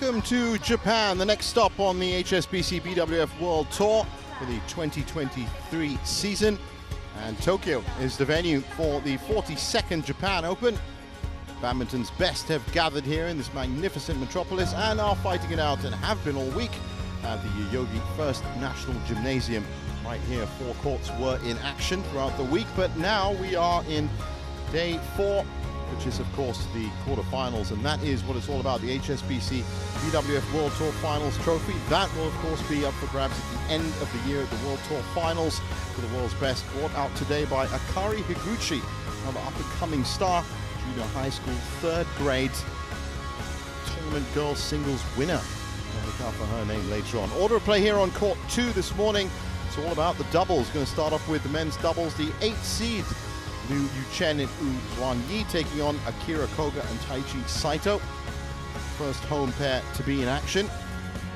Welcome to Japan, the next stop on the HSBC BWF World Tour for the 2023 season. And Tokyo is the venue for the 42nd Japan Open. Badminton's best have gathered here in this magnificent metropolis and are fighting it out, and have been all week at the Yoyogi First National Gymnasium. Right here, 4 courts were in action throughout the week, but now we are in day 4, which is of course the quarterfinals, and that is what it's all about, the HSBC BWF World Tour Finals trophy. That will of course be up for grabs at the end of the year at the World Tour Finals, for the world's best, brought out today by Akari Higuchi, another up-and-coming star, junior high school 3rd grade tournament girls singles winner. I'll look out for her name later on. Order of play here on court 2 this morning. It's all about the doubles. Going to start off with the men's doubles, the 8th seed Liu Yuchen and Zhuan Yi taking on Akira Koga and Taichi Saito. First home pair to be in action.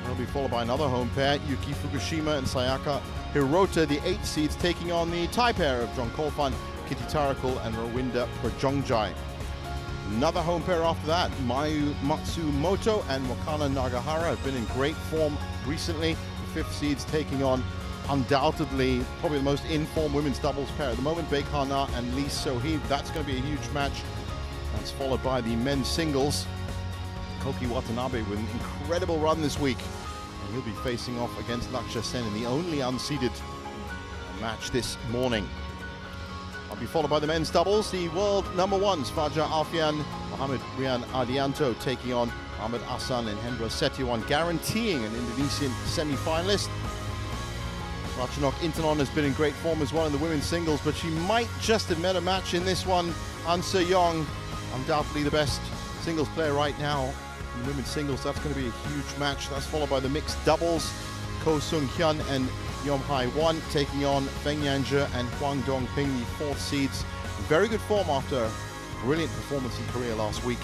They'll be followed by another home pair, Yuki Fukushima and Sayaka Hirota, the 8 seeds, taking on the tie pair of John Kolfan, Kitty Tarakul and Rawinda Prajongjai. Another home pair after that, Mayu Matsumoto and Wakana Nagahara have been in great form recently. The 5th seeds taking on undoubtedly probably the most in-form women's doubles pair at the moment, Baek Ha-na and Lee So-hee. That's going to be a huge match. That's followed by the men's singles, Koki Watanabe with an incredible run this week, and he'll be facing off against Lakshya Sen in the only unseeded match this morning. I'll be followed by the men's doubles, the world #1s, Fajar Alfian, Mohamed Rian Ardianto taking on Ahmed Ahsan and Hendra Setiawan, guaranteeing an Indonesian semi-finalist. Ratchanok Intanon has been in great form as well in the women's singles, but she might just have met a match in this one. An Se-young, undoubtedly the best singles player right now in women's singles. That's going to be a huge match. That's followed by the mixed doubles, Ko Sung-hyun and Yom Hai-won taking on Feng Yanzhe and Huang Dongping, the 4th seeds. Very good form after a brilliant performance in Korea last week.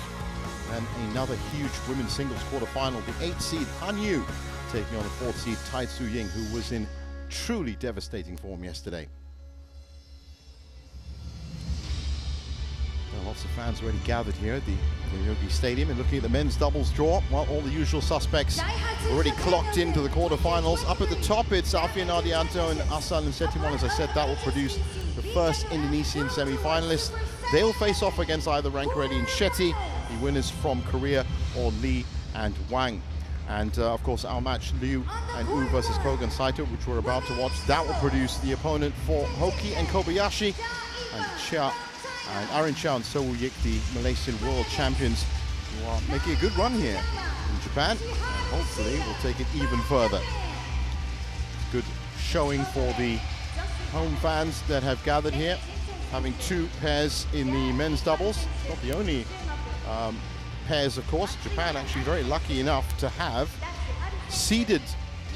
And another huge women's singles quarterfinal, the 8th seed Han Yu taking on the 4th seed Tai Tzu Ying, who was in truly devastating form yesterday. Well, lots of fans already gathered here at the Yoyogi Stadium, and looking at the men's doubles draw, well, all the usual suspects already clocked into the quarterfinals. Up at the top, it's Alfian Ardianto and Ahsan and Setiawan. As I said, that will produce the first Indonesian semi-finalist. They'll face off against either Rankireddy and Shetty, the winners from Korea, or Lee and Wang. And of course, our match, Liu and U versus Koga and Saito, which we're about to watch, that will produce the opponent for Hoki and Kobayashi, and Chia and Aaron Chow and So Woo Yik, the Malaysian world champions, who are making a good run here in Japan, and hopefully will take it even further. Good showing for the home fans that have gathered here, having 2 pairs in the men's doubles. Not the only pairs, of course. Japan actually very lucky enough to have seeded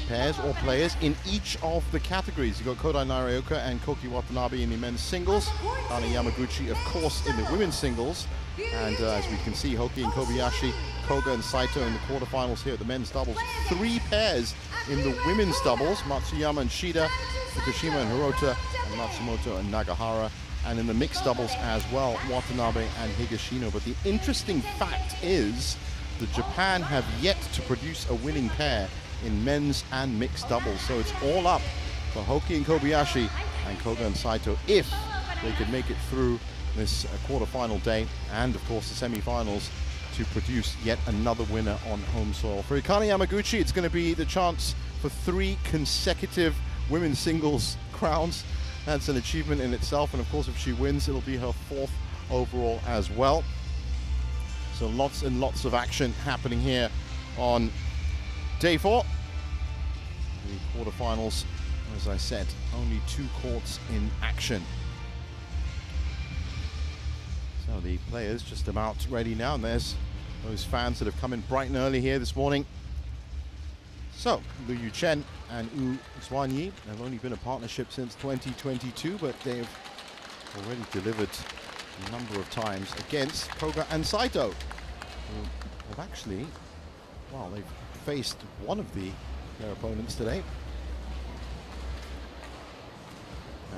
pairs or players in each of the categories. You've got Kodai Narioka and Koki Watanabe in the men's singles, Kana Yamaguchi, of course, in the women's singles, and as we can see, Hoki and Kobayashi, Koga and Saito in the quarterfinals here at the men's doubles. 3 pairs in the women's doubles, Matsuyama and Shida, Fukushima and Hirota, and Matsumoto and Nagahara. And in the mixed doubles as well, Watanabe and Higashino. But the interesting fact is that Japan have yet to produce a winning pair in men's and mixed doubles. So it's all up for Hoki and Kobayashi and Koga and Saito if they could make it through this quarterfinal day, and of course the semi-finals, to produce yet another winner on home soil. For Akane Yamaguchi, it's going to be the chance for 3 consecutive women's singles crowns. That's an achievement in itself, and of course if she wins, it'll be her 4th overall as well. So lots and lots of action happening here on day 4. The quarterfinals, as I said, only 2 courts in action. So the players just about ready now, and there's those fans that have come in bright and early here this morning. So, Liu Yuchen and U Zhuan Yi have only been a partnership since 2022, but they've already delivered a number of times against Koga and Saito, who have actually, well, they've faced one of their opponents today,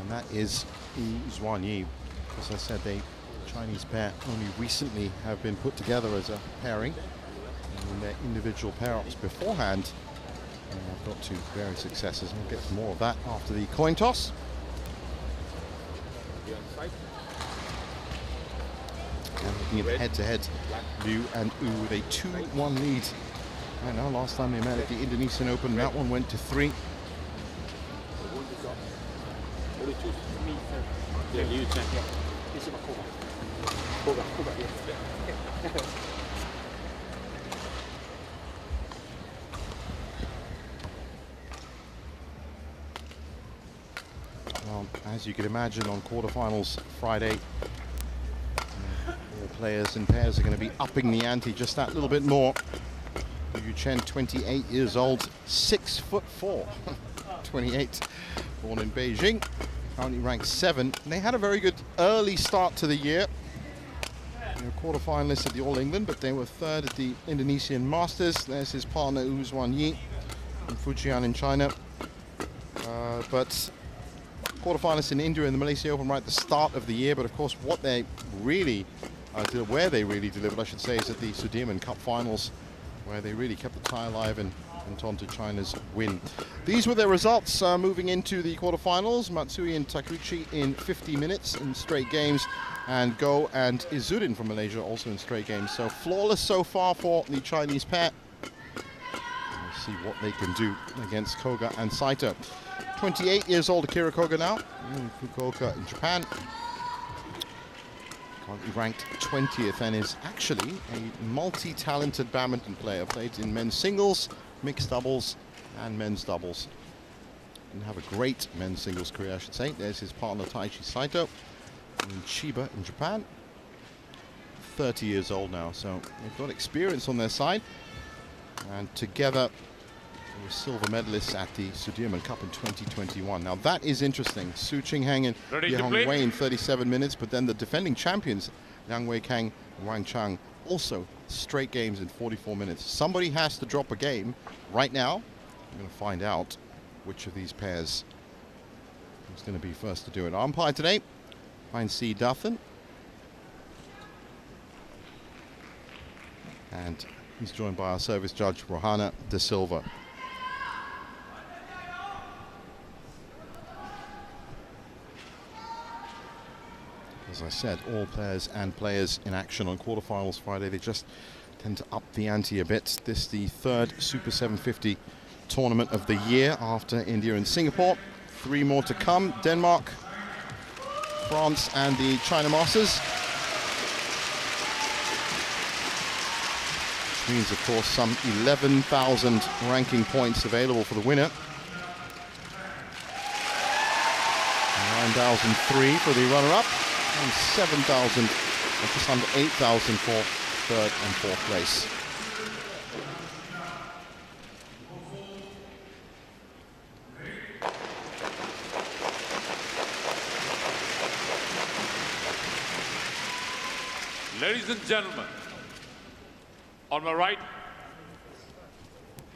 and that is U Zhuan Yi. As I said, they Chinese pair only recently have been put together as a pairing. And in their individual pair-ups beforehand. And I've got to varying successes, and we'll get to more of that after the coin toss. And looking at the head-to-head, Liu and Wu with a 2-1 lead. I know last time they met at the Indonesian Open, that one went to 3. Well, as you can imagine, on quarterfinals Friday, all players and pairs are going to be upping the ante just that little bit more. Liu Chen, 28 years old, 6'4", 28, born in Beijing, currently ranked 7. And they had a very good early start to the year. They were quarterfinalists at the All England, but they were 3rd at the Indonesian Masters. There's his partner, Wu Zhuanyi, from Fujian in China. But quarterfinalists in India and the Malaysia Open right at the start of the year. But of course, what they really where they really delivered, I should say, is at the Sudirman Cup Finals, where they really kept the tie alive and went on to China's win. These were their results moving into the quarterfinals. Matsui and Takuchi in 50 minutes in straight games, and Go and Izudin from Malaysia also in straight games. So flawless so far for the Chinese pair. We'll see what they can do against Koga and Saito. 28 years old Akira Koga now, in Fukuoka in Japan. Currently ranked 20th and is actually a multi-talented badminton player. Played in men's singles, mixed doubles, and men's doubles. Didn't have a great men's singles career, I should say. There's his partner Taichi Saito in Chiba in Japan. 30 years old now, so they've got experience on their side. And together, they were silver medalists at the Sudirman Cup in 2021. Now that is interesting. Su Qingheng and Ye Wei in 37 minutes, but then the defending champions, Liang Weikang and Wang Chang, also straight games in 44 minutes. Somebody has to drop a game right now. I'm going to find out which of these pairs is going to be first to do it. Umpire today, Heinz C. Duthen. And he's joined by our service judge, Rohana De Silva. As I said, all pairs and players in action on quarterfinals Friday. They just tend to up the ante a bit. This is the 3rd Super 750 tournament of the year after India and Singapore. 3 more to come: Denmark, France, and the China Masters. Which means, of course, some 11,000 ranking points available for the winner. 9,003 for the runner-up. And 7,000, just under 8,000 for 3rd and 4th place. Ladies and gentlemen, on my right,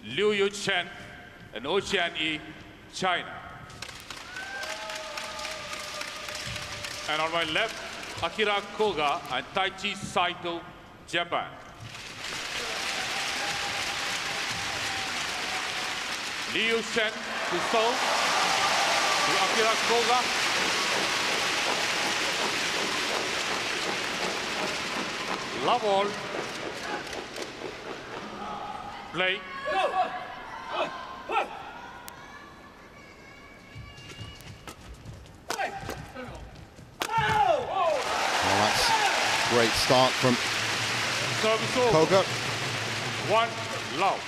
Liu Chen and Oceania, China. And on my left, Akira Koga and Taichi Saito, Japan. Liu Chen to Seoul, to Akira Koga. Love all. Play. Great start from Koga. 1 love.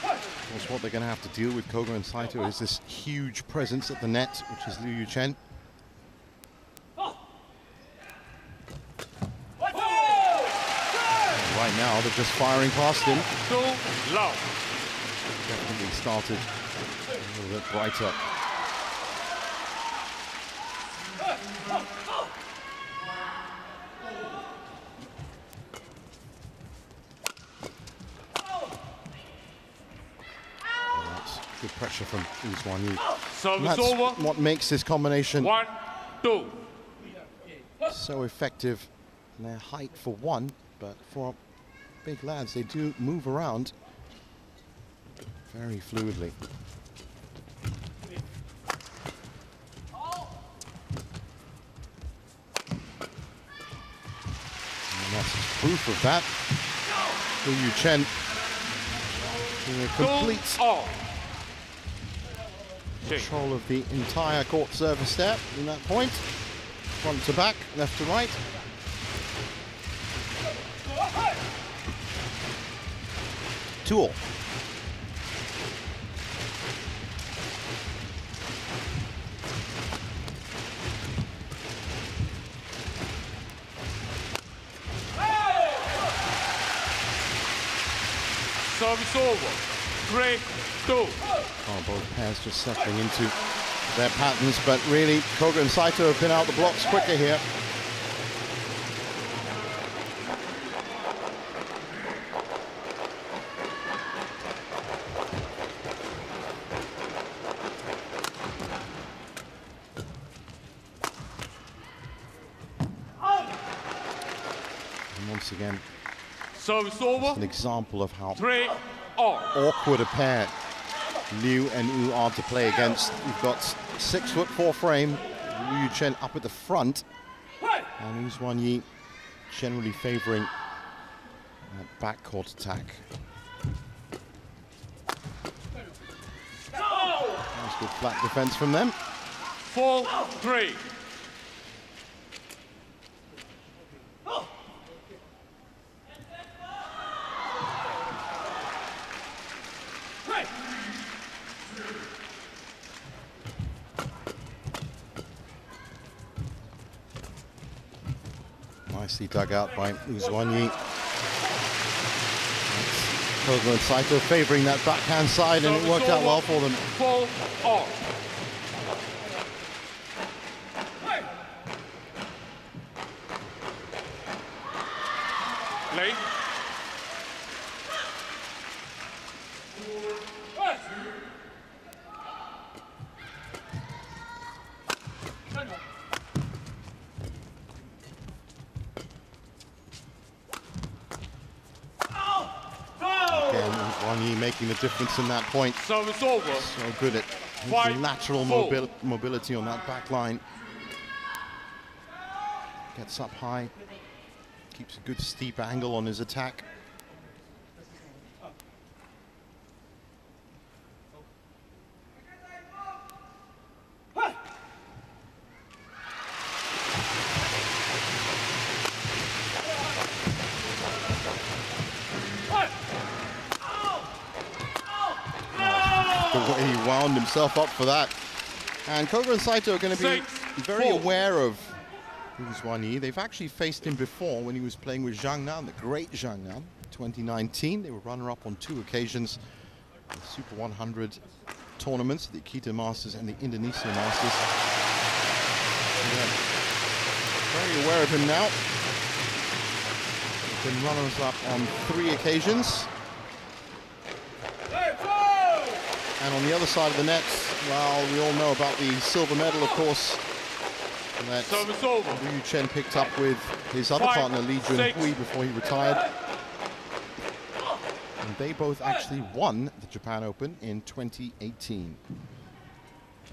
Of course, what they're going to have to deal with, Koga and Saito, is this huge presence at the net, which is Liu Chen. Right now, they're just firing past him. 2 love. Definitely started a little bit brighter. Good pressure from Zhuanyi. Service over. What makes this combination 1, 2. so effective. And their height for one, but for big lads, they do move around very fluidly. And that's proof of that. Yu Chen doing a complete control of the entire court service there in that point. Front to back, left to right. Two all. Service over. 3-2. Oh, both pairs just settling into their patterns, but really Koga and Saito have been out the blocks quicker here. And once again, service over. an example of how 3-all. awkward a pair Liu and Wu are to play against. You've got 6'4" frame, Yu Chen up at the front, and Wu Yi generally favoring that backcourt attack. Nice good flat defense from them. 4-3. Nicely dug out by Wu Yi. Koga and Saito favoring that backhand side, and it worked out well for them. 4-all. Late. Again, Yi making the difference in that point. Service over. So good at his lateral mobility on that back line. Gets up high, keeps a good steep angle on his attack. The way he wound himself up for that. And Koga and Saito are going to be very aware of Wu Yi. They've actually faced him before when he was playing with Zhang Nan, the great Zhang Nan. 2019, they were runner-up on 2 occasions. The Super 100 tournaments, the Akita Masters and the Indonesia Masters. Yeah. Very aware of him now. They've been runners-up on 3 occasions. And on the other side of the net, well, we all know about the silver medal, of course, that Yu Chen picked up with his other partner, Lee Junhui, before he retired. And they both actually won the Japan Open in 2018.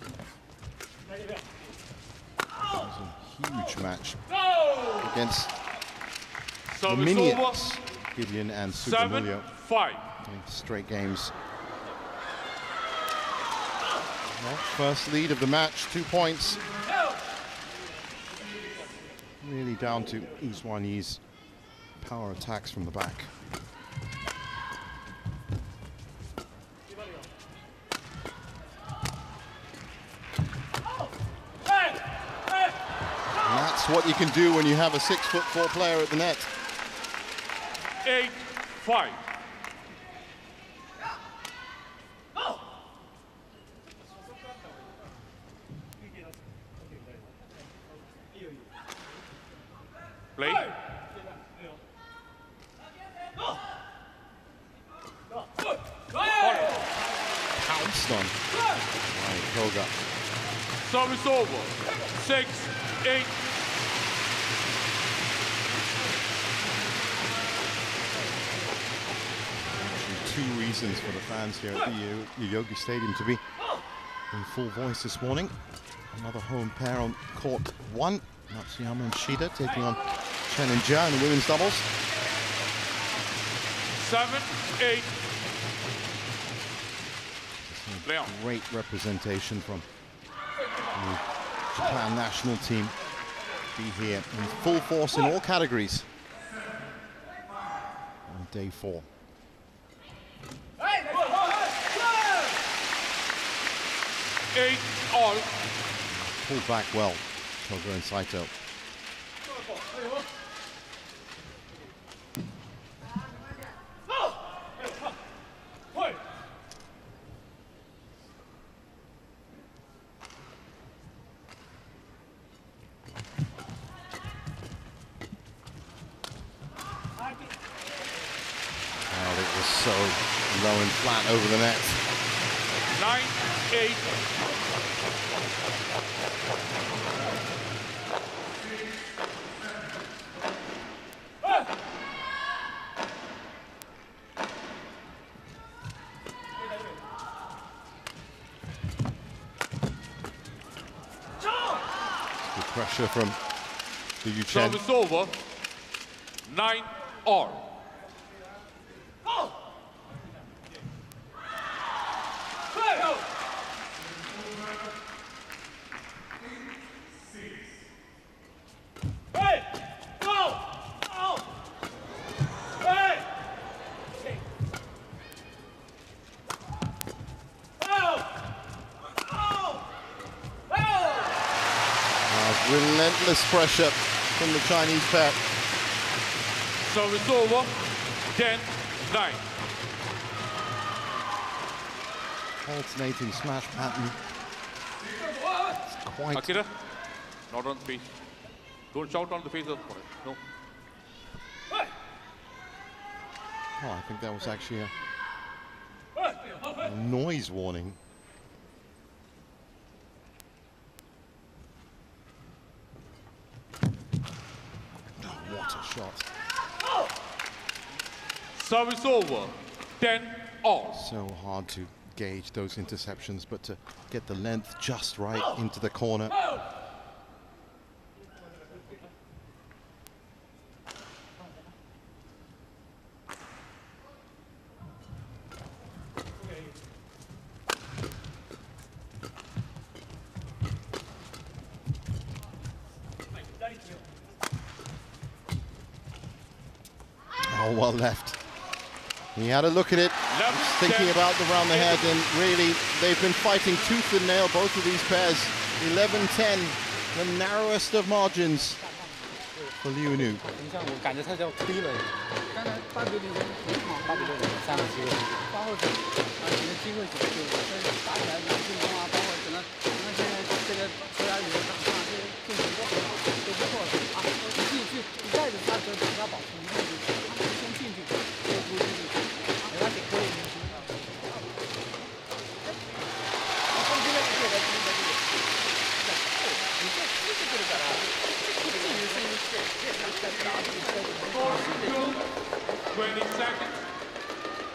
It was a huge match against the minions, Gideon and Sudirman, in straight games. Well, first lead of the match, 2 points. Really down to Wu Yi's power attacks from the back. And that's what you can do when you have a 6'4" player at the net. 8-5. Play. Pounced on by Koga. Service over. 6-8. reasons for the fans here at the Yoyogi Stadium to be in full voice this morning. Another home pair on court 1. Matsuyama and Shida taking on Chen and Jia in the women's doubles. 7-8. Great representation from the Japan national team. Be here in full force in all categories on day 4. Eight all. Pulled back well, Koga and Saito. So low and flat over the net. 9-8. Good pressure from the CHN. Service over. 9 all. Relentless pressure from the Chinese pair. Service over. 10-9. Alternating smash pattern. It's quite... Akira, not on the face. Don't shout on the face of it. No. Oh, I think that was actually a noise warning. What a shot. Service over. 10 all. So hard to gauge those interceptions, but to get the length just right into the corner. Oh, well left. He had a look at it, thinking about the round the head, and really, they've been fighting tooth and nail, both of these pairs. 11-10, the narrowest of margins for Liu Nu.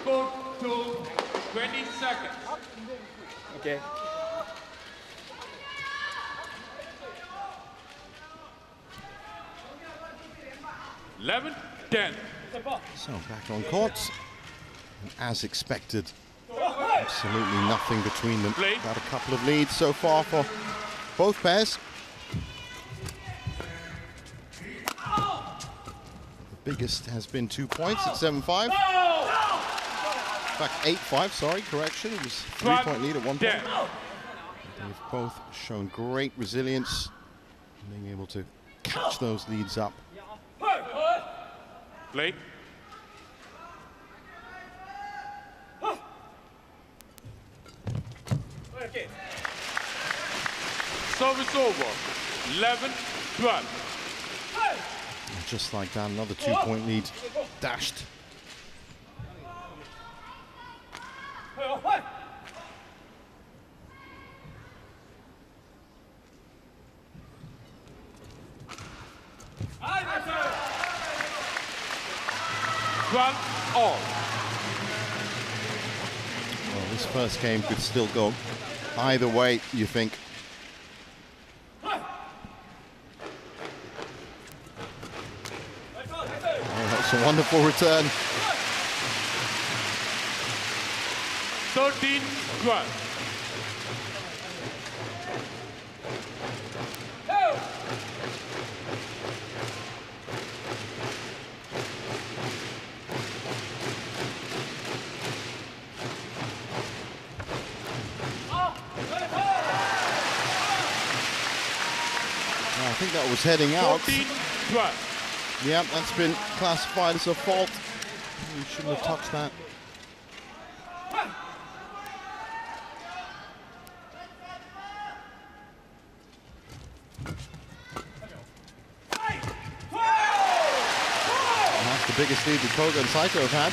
Go to 20 seconds. Okay. Eleven, 10. So back on court, and as expected, absolutely nothing between them. Got a couple of leads so far for both pairs. The biggest has been 2 points at 7-5. In fact, 8-5, sorry, correction. It was 3-point lead at one point. They've both shown great resilience, being able to catch those leads up. Play. Service over. 11-12. Just like that, another 2-point lead dashed. All. This first game could still go either way, you think. Oh, that's a wonderful return. 13-12. I think that was heading out. 14-12. Yeah, that's been classified as a fault. You shouldn't have touched that. And that's the biggest lead that Koga and Saito have had.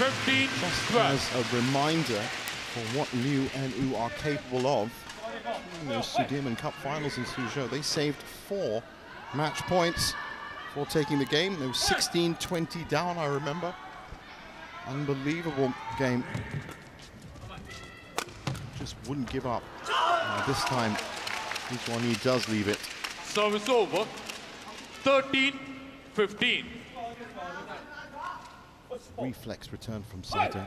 15-12. As a reminder for what Liu and U are capable of. In those Sudirman Cup finals in Suzhou, they saved 4 match points for taking the game. They were 16-20 down, I remember. Unbelievable game. Just wouldn't give up. This time, this one he does leave it. Service over. 13-15. Reflex return from Saito.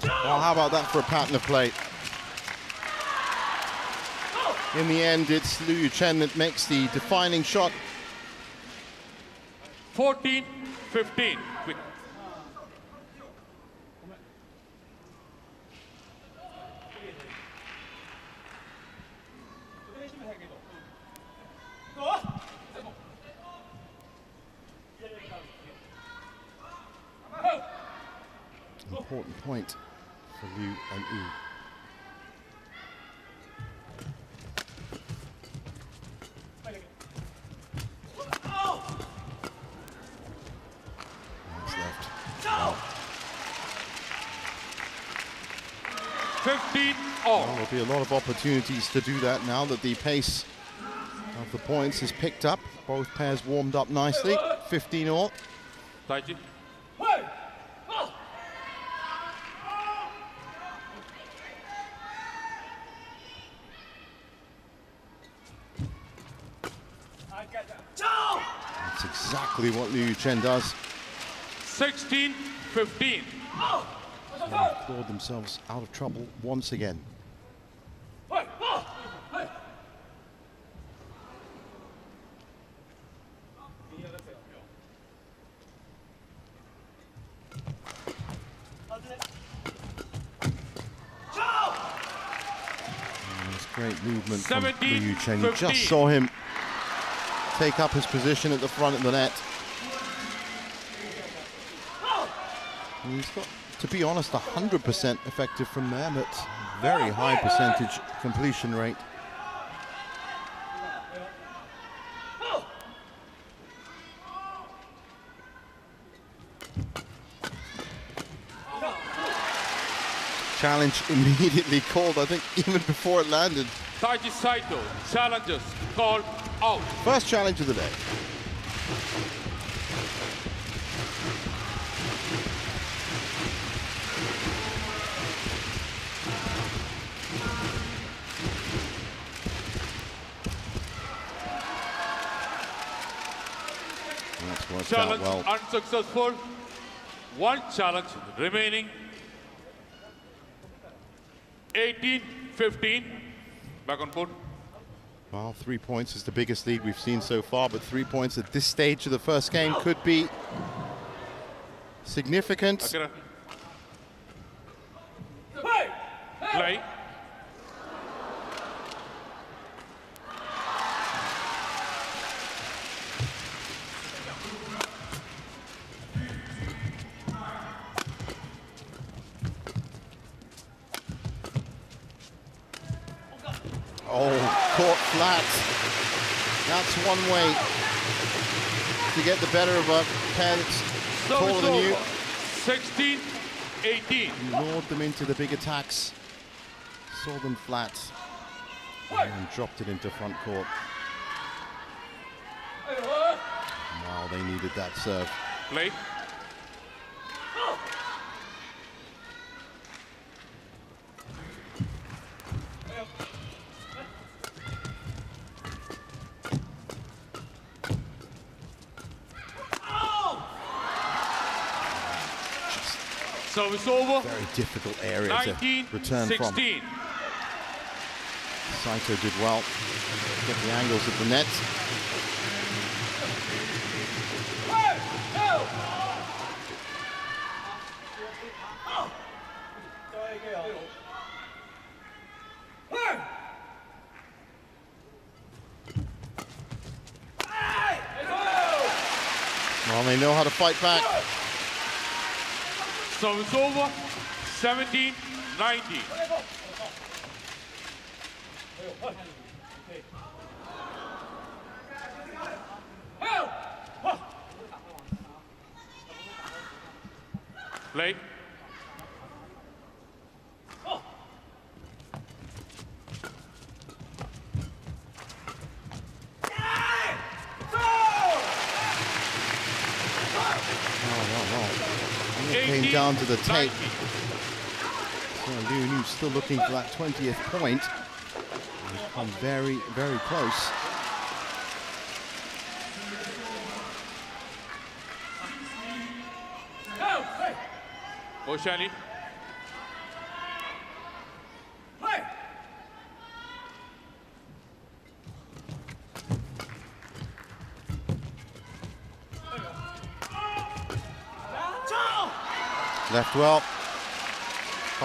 Well, how about that for a pattern of play? In the end, it's Liu Chen that makes the defining shot. 14-15. Quick. Important point for Liu and U. That's left. Wow. 15 all. Well, there'll be a lot of opportunities to do that now that the pace of the points is picked up. Both pairs warmed up nicely. 15 all. Taichi. That's exactly what Liu Chen does. 16-15. They've clawed themselves out of trouble once again. Great movement from Liu Chen. You just saw him take up his position at the front of the net. And he's got, to be honest, 100% effective from there, but very high percentage completion rate. Challenge immediately called, I think, even before it landed. Taichi Saito, challengers called out. First challenge of the day. That's worked Challenge out well. unsuccessful. One challenge remaining. 18-15. Back on court. Well, 3 points is the biggest lead we've seen so far, but 3 points at this stage of the first game could be significant. Akira. Play. Oh, caught flat. That's one way to get the better of a pair that's taller than you. 18. He lured them into the big attacks, saw them flat, and dropped it into front court. Wow, they needed that serve. Play. Service over. Very difficult area to return 16. from. Saito did well. Get the angles of the net. Well, they know how to fight back. Service over. 17, 19. Play. Came down to the tape. So Liu Yu still looking for that 20th point. He's come very, very close. Oshani. Left well.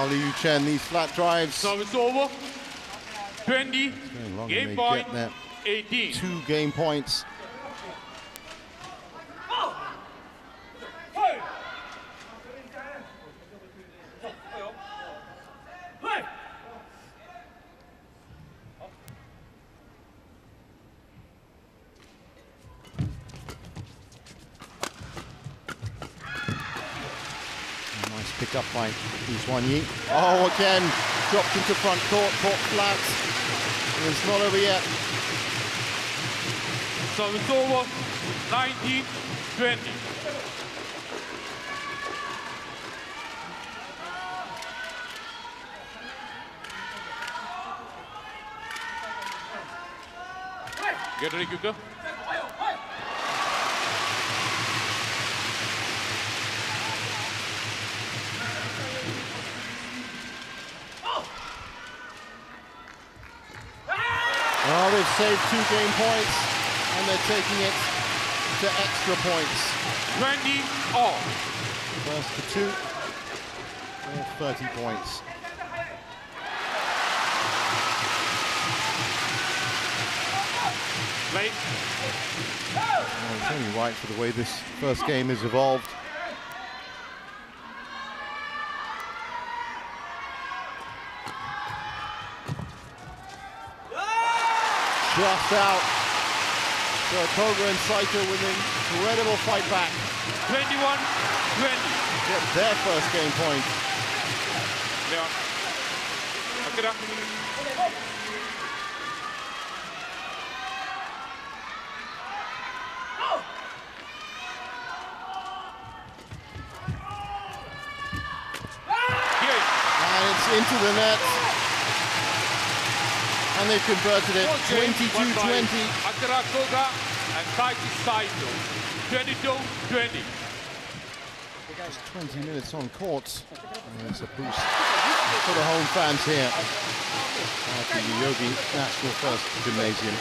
Liu Chen, these flat drives. Service over. 20. Game point. 18. 2 game points. Pick up by Xuan Yi. Oh, again, dropped into front court, caught flat. It's not over yet. So it's over. 19, 20. Get ready, Kuka. Well, they've saved 2 game points, and they're taking it to extra points. 20 all. First to 2, or 30 points. Late. Well, it's only right for the way this first game has evolved. Just out. So Koga and Saito with an incredible fight back. 21-20. Get their first game point. Leon. Akira. And it's into the net. And they've converted it, 22-20. Akira Koga and Saito, 22-20. Just 20 minutes on court. And it's a boost for the home fans here at the Yogi National First Gymnasium.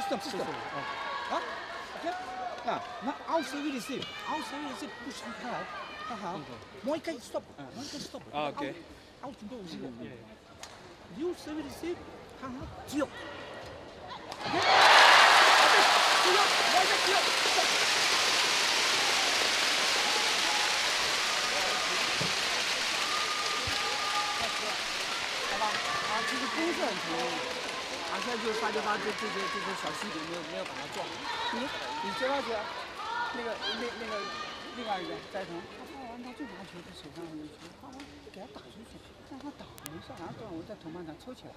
System. Huh? Okay? Yeah. Now outside we receive. Outside we receive. Push hard. More can stop. Okay. Out to go zero. You say we receive. Zero. Okay? 他这些小细节没有把它做好。你接发球，那个另外一个翟腾，他发完他就拿球在手上有球，发完给他打出去，让他打没事，然后让我在同伴上抽起来。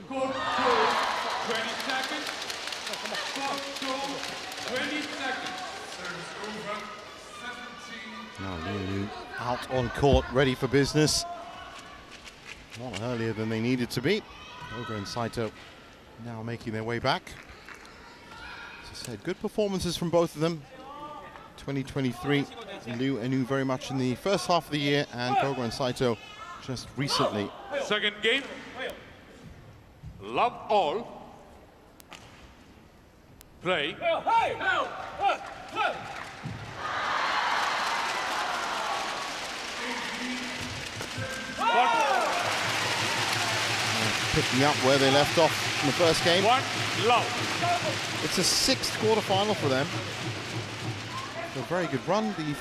Court 20 seconds. Court 20 seconds. Service over. 17. Now Liu out on court, ready for business. A lot earlier than they needed to be. Koga and Saito now making their way back. As I said, good performances from both of them. 2023, Liu and Inu very much in the first half of the year, and Koga and Saito just recently. Second game. Love all. Play. Picking up where they left off in the first game. One love. It's a sixth quarterfinal for them. A very good run. The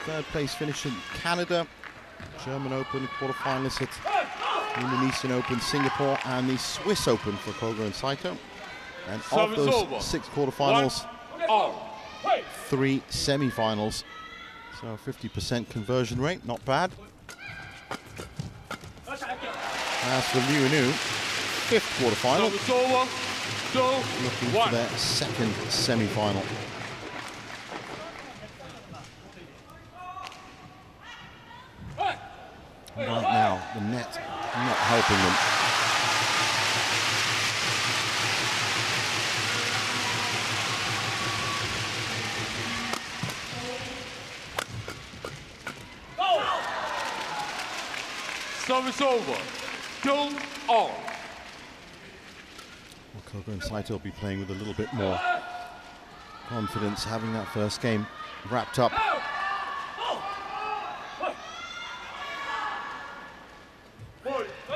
third place finish in Canada, German Open quarterfinalists at the Indonesian Open, Singapore, and the Swiss Open for Koga and Saito. And of those 6 quarterfinals, 3 semi-finals. So 50% conversion rate, not bad. As for Liu and Inu, 5th quarterfinal, looking for their 2nd semi-final. Right now, the net not helping them. Service over. 2-all. Well, Koga and Saito will be playing with a little bit more confidence, having that first game wrapped up.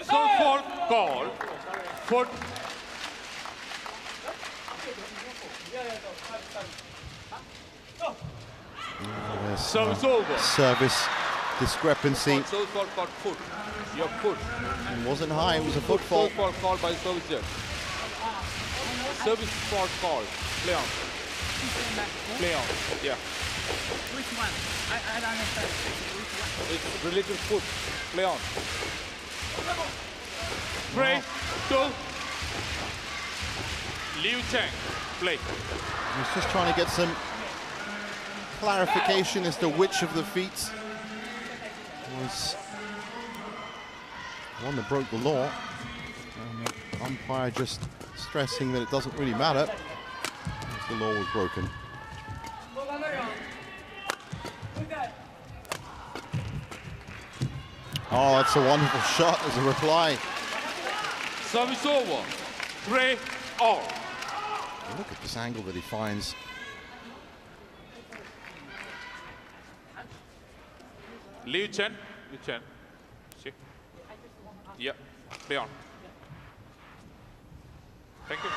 So call. Foot. Service over. Service discrepancy. So called foot. Your foot. It wasn't high, it was a foot fault. So call by service jet. Service fault call. Play on. Play on. Yeah. Which one? I don't understand. Which one? It's related foot. Play on. 3, 2. Liu Cheng. Play. I was just trying to get some clarification as to which of the feet was one that broke the law. The umpire just stressing that it doesn't really matter if the law was broken. Oh, that's a wonderful shot as a reply. Service over. 3-all. Look at this angle that he finds. Liu Chen. See? Yeah. Play on. Thank you.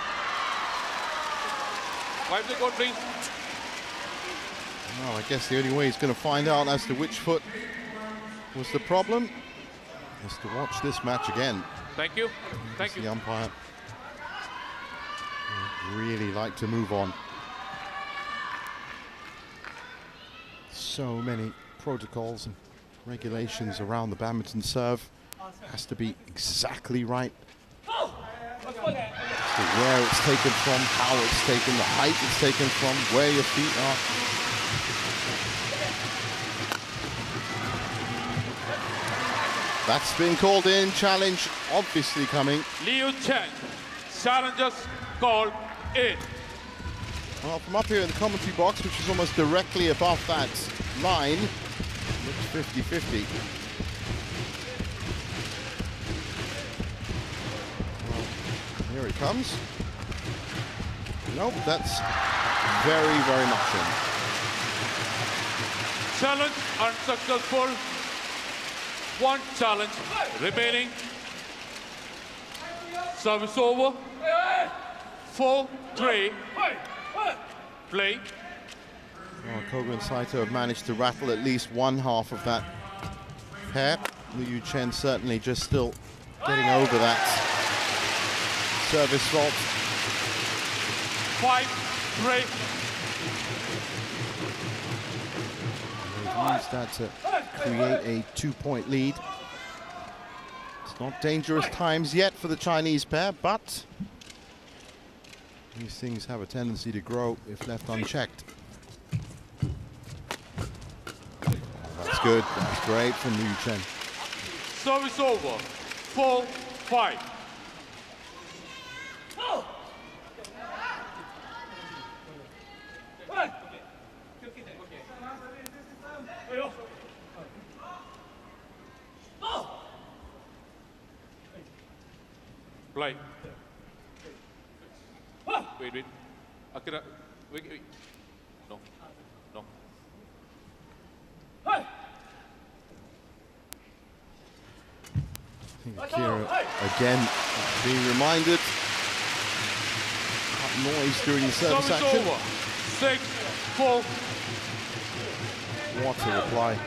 Wipe the court, please. Well, I guess the only way he's going to find out as to which foot was the problem is to watch this match again. Thank you. Thank you. The umpire would really like to move on. So many protocols and regulations around the badminton serve. Has to be exactly right. As to where it's taken from, how it's taken, the height it's taken from, where your feet are. That's been called in. Challenge obviously coming. Liu Chen. Challengers called in. Well, from up here in the commentary box, which is almost directly above that line, looks 50-50. Well, here he comes. Nope, that's very, very much in. Challenge unsuccessful. One challenge remaining. Service over. 4-3. Play. Well, Koga and Saito have managed to rattle at least one half of that pair. Liu Chen certainly just still getting over that service fault. 5-3. They've used that to create a 2-point lead. It's not dangerous times yet for the Chinese pair, but these things have a tendency to grow if left unchecked. That's good. That's great from Liu Chen. Service over. 4-5. Play. Wait. Akira, wait. No. I think Akira, again, being reminded. Noise during the service action. Over. 6-4. What a reply.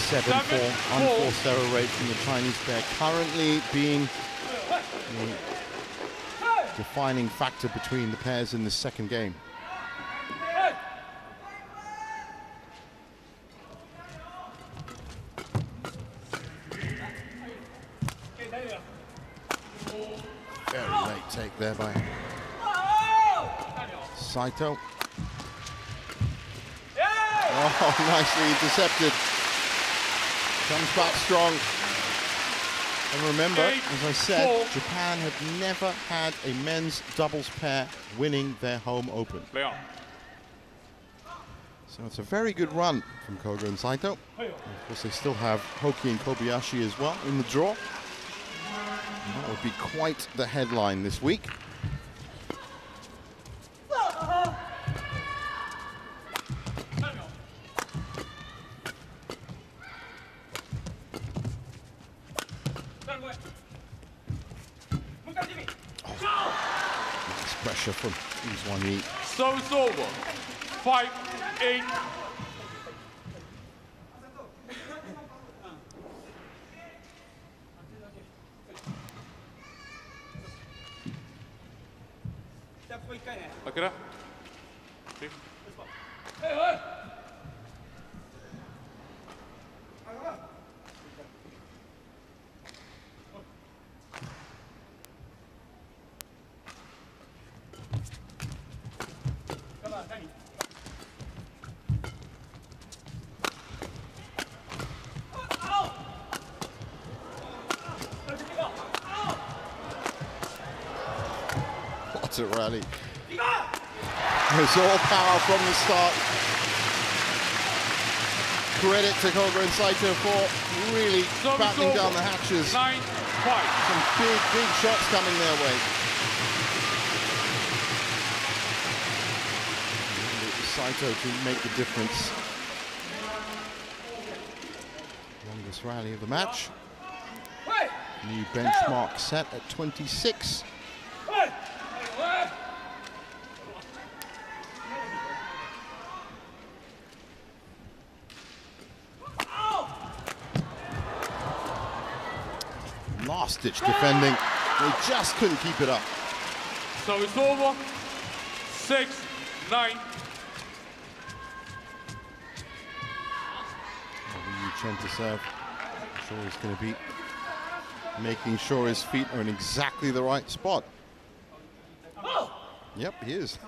Seven for unforced error rate from the Chinese pair, currently being the defining factor between the pairs in the second game. Very late take there by Saito. Oh, nicely intercepted. Comes back strong. And remember, as I said, Japan have never had a men's doubles pair winning their home open. So it's a very good run from Koga and Saito. And of course, they still have Hoki and Kobayashi as well in the draw. And that would be quite the headline this week. Pressure from Yi. So it's over. 5-8. Akira. What a rally. It's all power from the start. Credit to Koga and Saito for really battening down the hatches. 9-5. Some big shots coming their way. Saito to make the difference. Longest rally of the match. New benchmark set at 26. Last-ditch defending. They just couldn't keep it up. So it's over. 6-9. Liu Chen to serve. I'm sure he's going to be making sure his feet are in exactly the right spot. Yep, he is.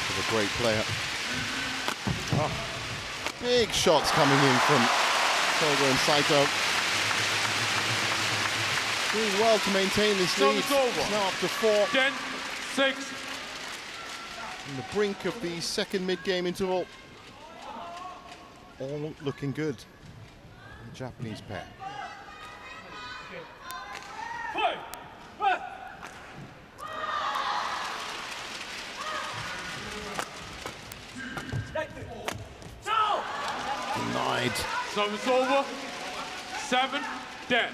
A great player. Oh, big shots coming in from Koga and Saito. doing well to maintain this lead. It's now up to 4. 10-6. On the brink of the second mid-game interval. All looking good. The Japanese pair. Denied. Service over. 7-10.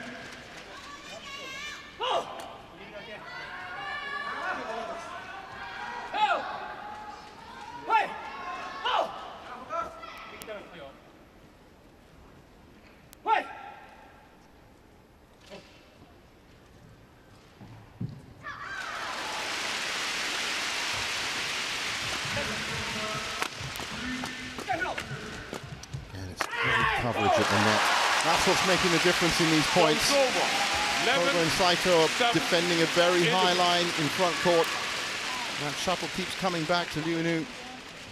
Coverage at the net. That's what's making the difference in these points. Koga and Saito defending a very high line in front court. That shuttle keeps coming back to Liu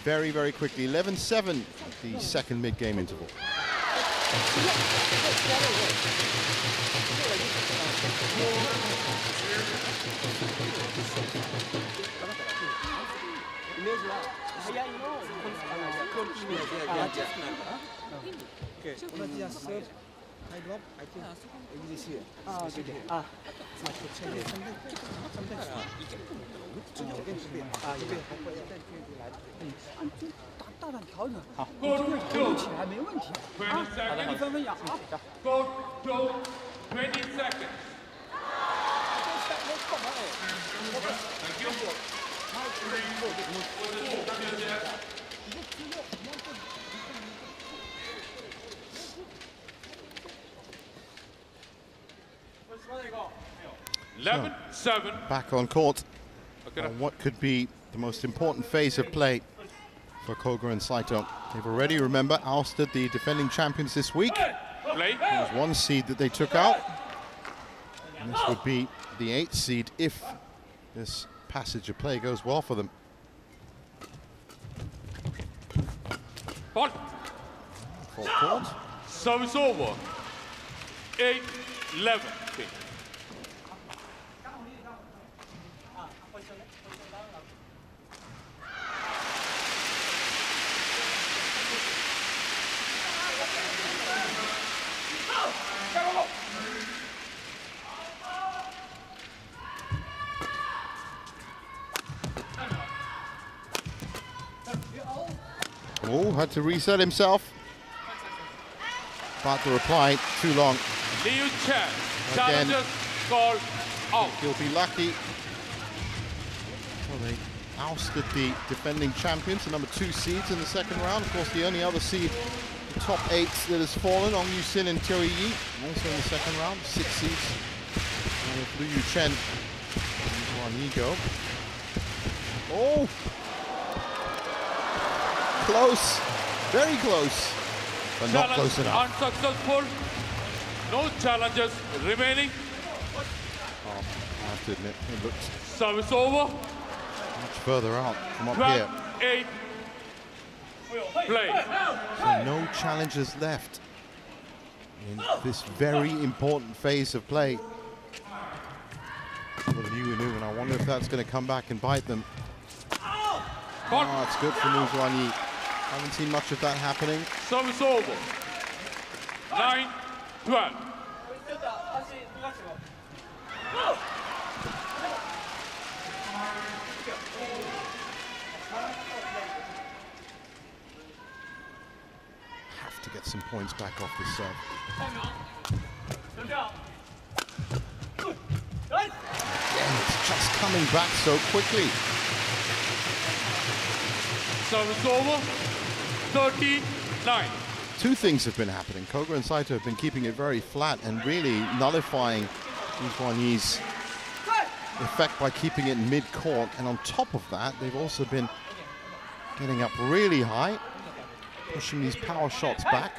very, very quickly. 11-7 at the second mid-game interval. Go to 20 seconds. Thank you. So, 11-7. back on court on what could be the most important phase of play for Koga and Saito. They've already, remember, ousted the defending champions this week. Play. There was one seed that they took out. And this would be the 8th seed if this passage of play goes well for them. Ball. Full court. Service over. 8-11. Okay. Oh, had to reset himself. But the reply too long. Liu Chen. Again. Challenges called out. He'll be lucky. Well, they ousted the defending champions, the number 2 seeds in the second round. Of course, the only other seed, the top 8 that has fallen, Ong Yu-sin and Teo Yi, also in the second round, 6 seeds. And with Liu Chen and Yi go. Oh! Close, very close, but not close enough. Unsuccessful. No challenges remaining. Oh, I have to admit, it looked Service over. much further out from up here. 12-8. Play. So no challenges left in this very important phase of play for Liu, and I wonder if that's going to come back and bite them. Oh, it's good for Mu Xuanyi. Haven't seen much of that happening. Service over. 9-12. Have to get some points back off this serve. Again, it's just coming back so quickly. Service over. 13-9. 2 things have been happening. Koga and Saito have been keeping it very flat and really nullifying Mu Xuanyi's effect by keeping it mid-court. And on top of that, they've also been getting up really high, pushing these power shots back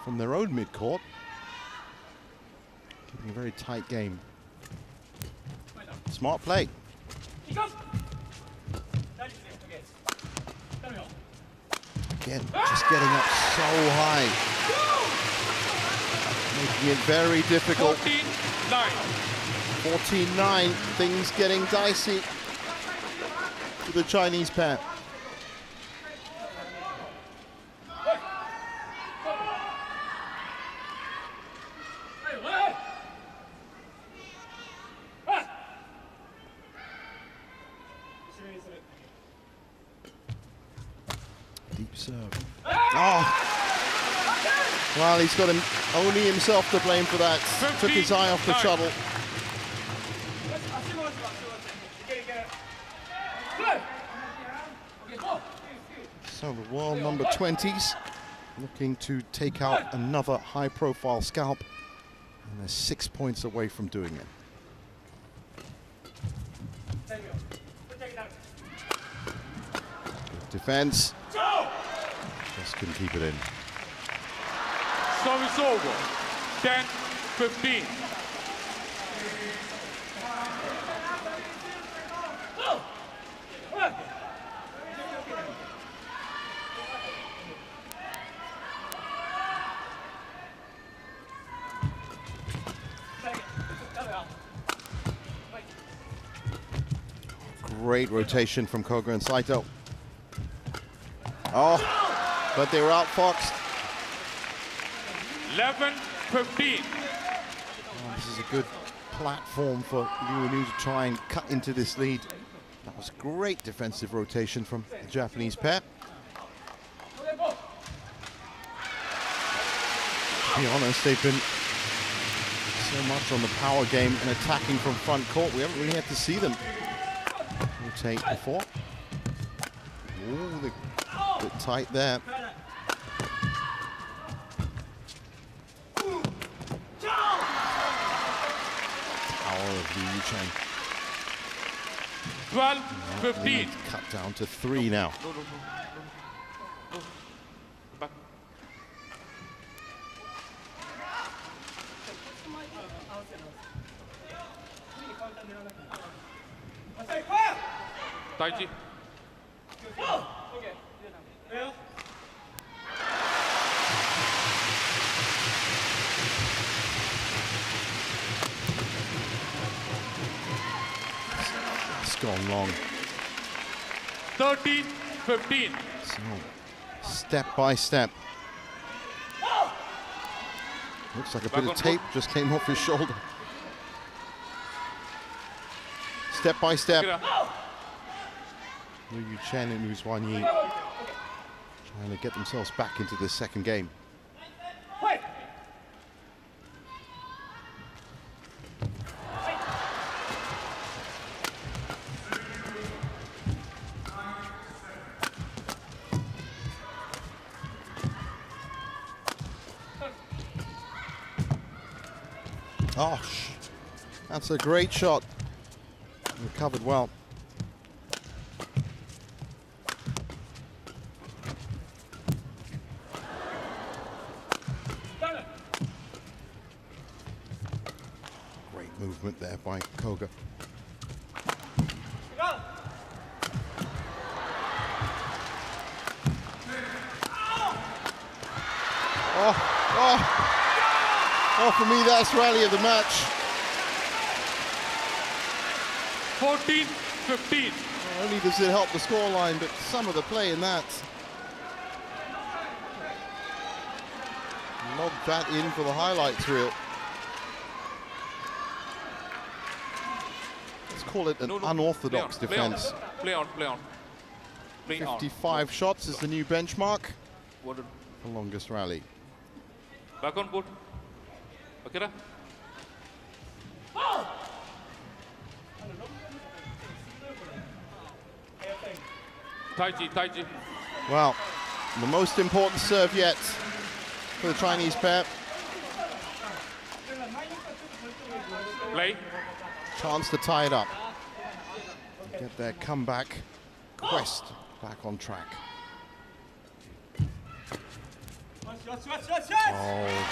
from their own mid-court. Keeping a very tight game. Smart play. Again, just getting up so high, making it very difficult 14-9, things getting dicey for the Chinese pair. Deep serve. Oh! Well, he's got only himself to blame for that. Took his eye off the shuttle. So the world number 20s looking to take out another high-profile scalp, and they're 6 points away from doing it. Good defense. Just couldn't keep it in. Service over. 10-15. Great rotation from Koga and Saito. Oh, but they were outfoxed. 11-15. Oh, this is a good platform for Liu Anu to try and cut into this lead. That was great defensive rotation from the Japanese pair. To be honest, they've been so much on the power game and attacking from front court. We haven't really had to see them rotate before. Ooh, they're a bit tight there. Power of the CHN. 12-15. Cut down to 3 now. Back. Taichi. It's gone long. 13-15. So, step by step. Looks like a bit of tape just came off his shoulder. Step by step. Liu Chen and Uzwan Yi trying to get themselves back into the second game. Oh, that's a great shot. Recovered well. Great movement there by Koga. Oh, for me, that's rally of the match. 14-15. Not only does it help the scoreline, but some of the play in that. Logged that in for the highlights reel. Let's call it an unorthodox defense. Play on. 55 shots is the new benchmark for longest rally. Back on court. Akira. Taichi. Well, the most important serve yet for the Chinese pair. Play. Chance to tie it up. Get their comeback quest back on track. Oh,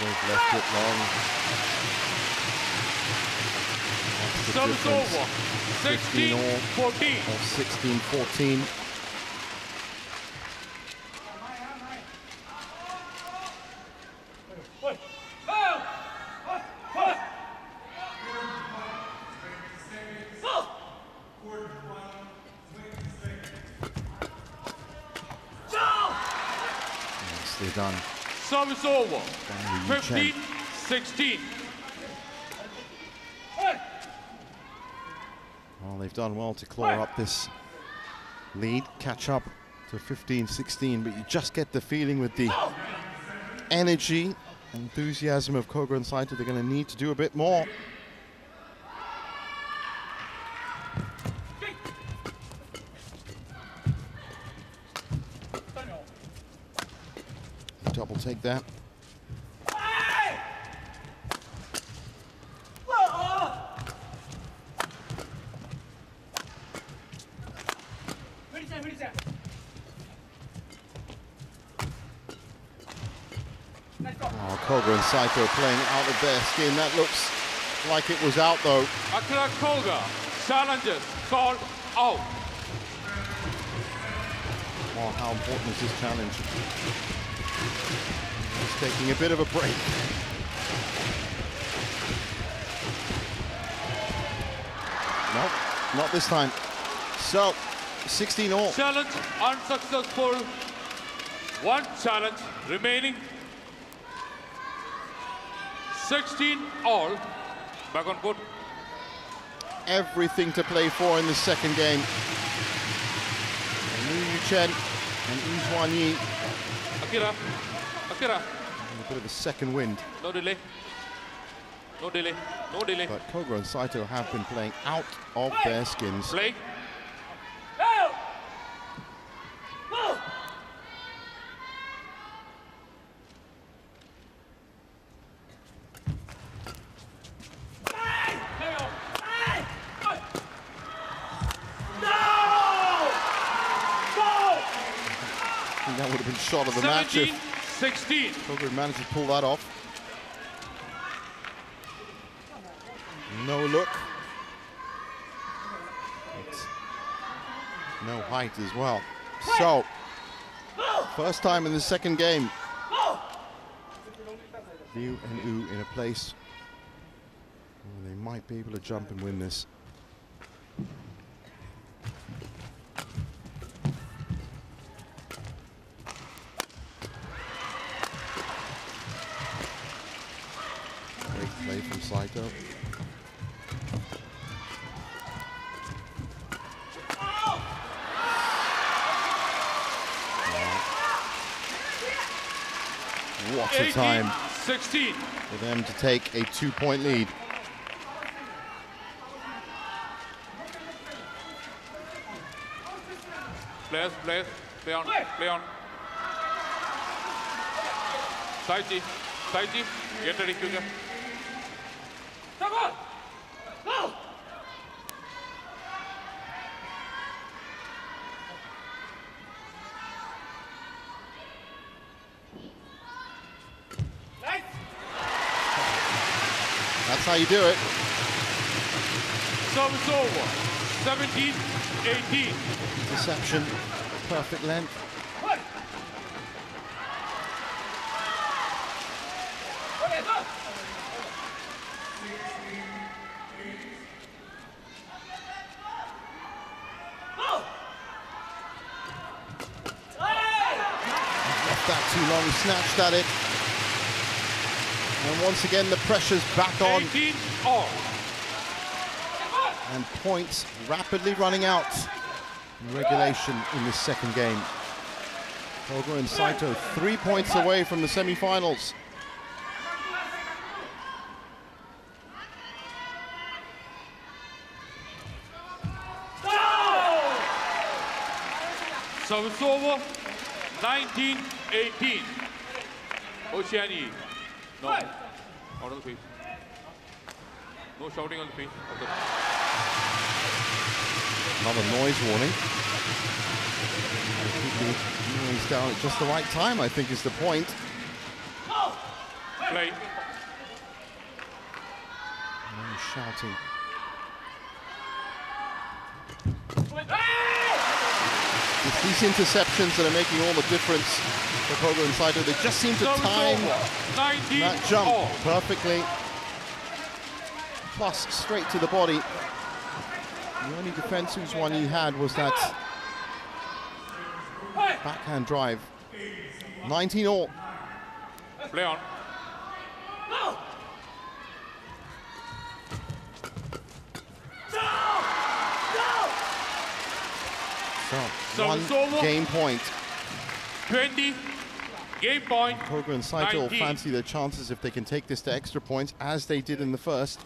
they've left it long. Service over. 16-14. Or 16-14. nicely done. Service over. By Chen. 15-16. Well, they've done well to claw up this lead, catch up to 15-16, but you just get the feeling with the energy, enthusiasm of Koga and Saito, they're going to need to do a bit more. Double take that. Oh, Koga and Saito playing out of their skin. That looks like it was out though. Akira Koga challenges called out. Oh, how important is this challenge? He's taking a bit of a break. Nope, not this time. So, 16 all. Challenge unsuccessful. One challenge remaining. 16 all. Back on court. Everything to play for in the second game. Liu Chen and Yu Xuan Yi. Akira. A bit of a second wind. No delay. No delay. No delay. But Koga and Saito have been playing out of their skins. Play. I think that would have been shot of the match if 16. Koga managed to pull that off. No look. It's no height as well. So, first time in the second game. Liu and Yu in a place where they might be able to jump and win this. Great play from Saito. What a time 16. for them to take a 2-point lead. Players, play on, play on. Saito, get ready, Koga. That's how you do it. Service over. 17-18. Interception, perfect length. Left that too long, snatched at it. And once again, the pressure's back on. 18 all. And points rapidly running out in regulation in this second game. Koga and Saito 3 points away from the semi-finals. Service over. 19-18. Oceani. No. Out of the face. No shouting on the face. Another noise warning. Keeping noise down at just the right time, I think, is the point. Play. No shouting. It's these interceptions that are making all the difference for Koga and Saito. They just seem to time that jump perfectly. Plus, straight to the body. The only defense Yu Xuan Yi had was that backhand drive. 19 all. Play on. So, one game point. 20, game point. Koga and Saito 19. fancy their chances if they can take this to extra points, as they did in the first.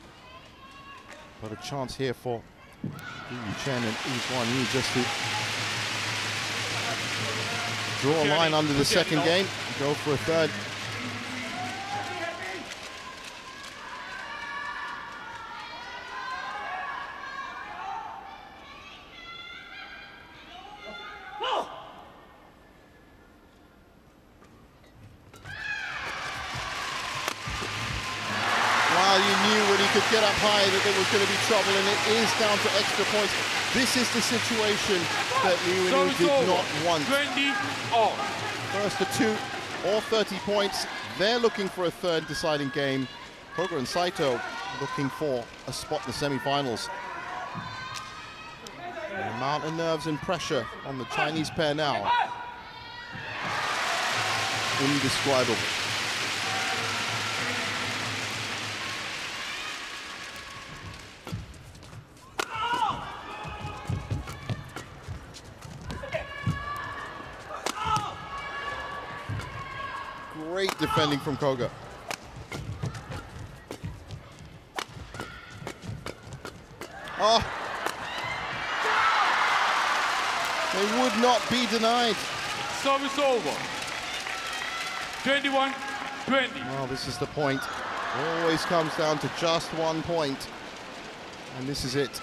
But a chance here for CHN and Yu just to draw a line under the second game, go for a third. Get up high that there was going to be trouble, and it is down to extra points. This is the situation that Liu did not want. 20 all. First to 2 or 30 points. They're looking for a third deciding game. Koga and Saito looking for a spot in the semi-finals. The amount of nerves and pressure on the Chinese pair now. Indescribable. Great defending from Koga. Oh. They would not be denied. Service over. 21-20. Well, this is the point. Always comes down to just 1 point. And this is it.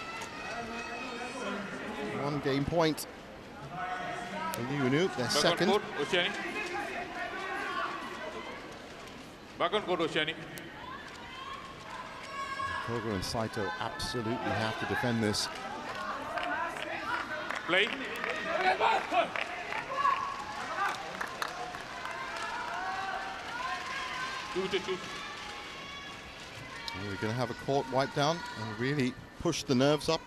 1 game point. Liu, their second. Back on go to Shani. Koga and Saito absolutely have to defend this. Play. Two. We're going to have a court wipe down and really push the nerves up.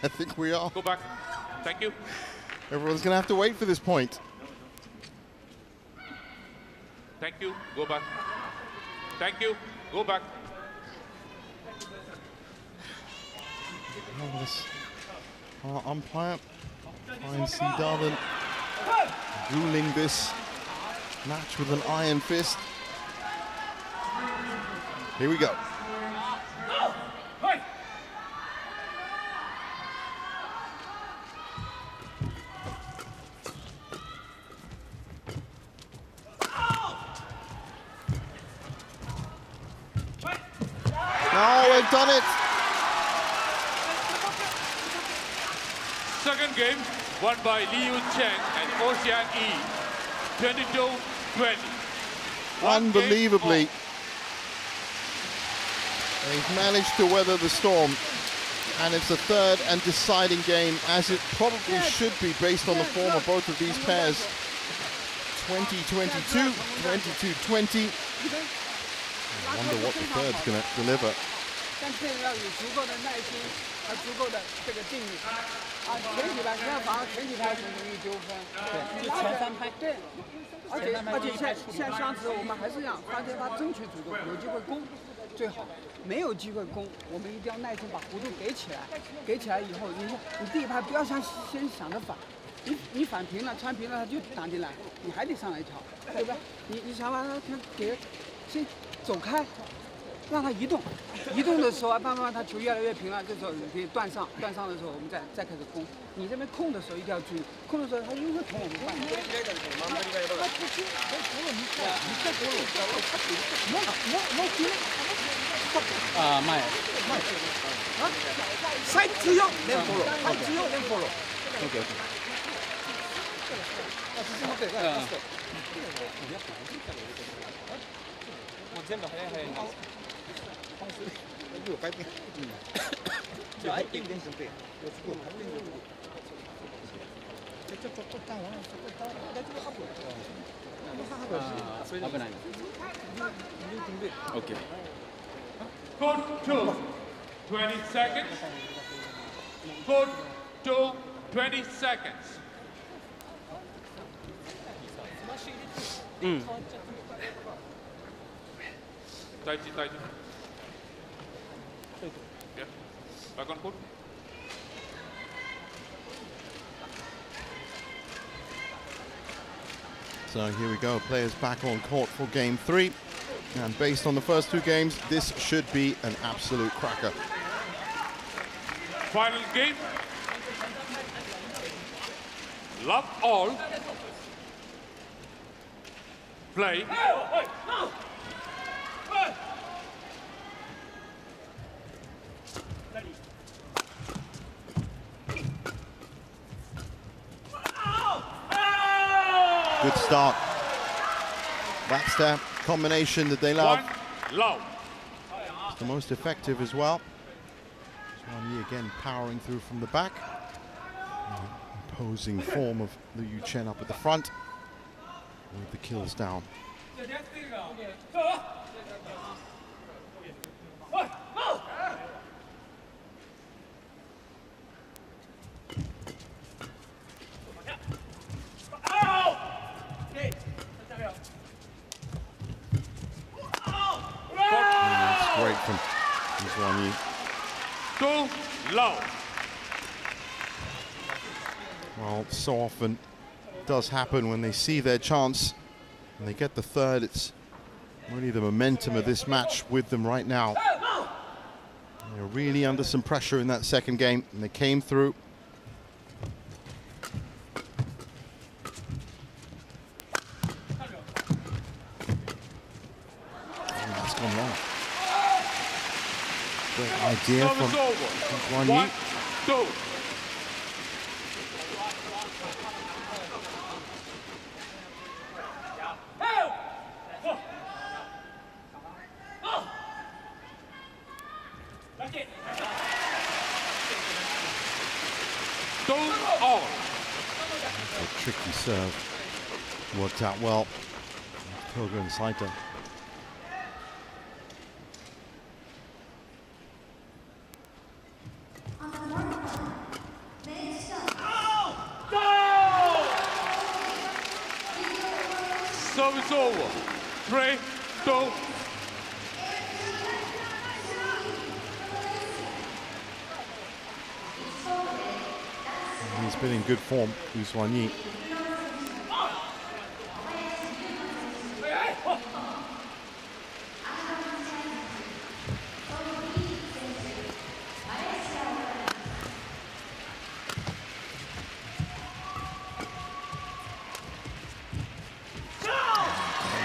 I think we are. Go back. Thank you. Everyone's going to have to wait for this point. Thank you. Go back. Thank you. Go back. Oh, this umpire, Fine C. Darwin, ruling this match with an iron fist. Here we go. Oh, they've done it. Second game won by Liu Cheng and Ocean E. 22-20. Unbelievably, they've managed to weather the storm, and it's a third and deciding game, as it probably should be based on the form of both of these pairs. 20-22, 22-20. I wonder what the third's going to deliver. 但这个要有足够的耐心和足够的这个定力啊！前几盘，你看反而前几盘很容易丢分，对，就前3拍，对，而且现在上次我们还是让发现他争取主动，有机会攻最好，没有机会攻，我们一定要耐心把弧度给起来，给起来以后，你第一拍不要先想着反，你反平了，穿平了他就打进来，你还得上来挑，对吧？你想把他给先走开。 让他移动，移动的时候啊，慢慢他球越来越平了，这时候你可以断上的时候我们再开始攻。你这边空的时候一定要注意，空的时候他又会从我们换。啊，慢。啊，才只有连follow，才只有连follow。OK。我真的很。 有改变，就还定点准备，有足够还定点。这干完了，这个还不所以不难。有准备。OK。Code 2, 20 seconds. Code 2, 20 seconds. Taichi. Yeah. Back on court. So here we go, players back on court for game 3. And based on the first 2 games, this should be an absolute cracker. Final game. Love all. Play. Good start. That's the combination that they love. Love. It's the most effective as well. Yi again powering through from the back. Imposing form of the Yu Chen up at the front with the kills down. That's great from Yi. Too low. Well, so often it does happen when they see their chance and they get the third. It's really the momentum of this match with them right now. They're really under some pressure in that second game, and they came through. Oh, that's gone wrong. Great idea from Yi. 1-2. A tricky serve. Worked out well. Koga and Saito. Service over. 3-2. He's been in good form, Yi.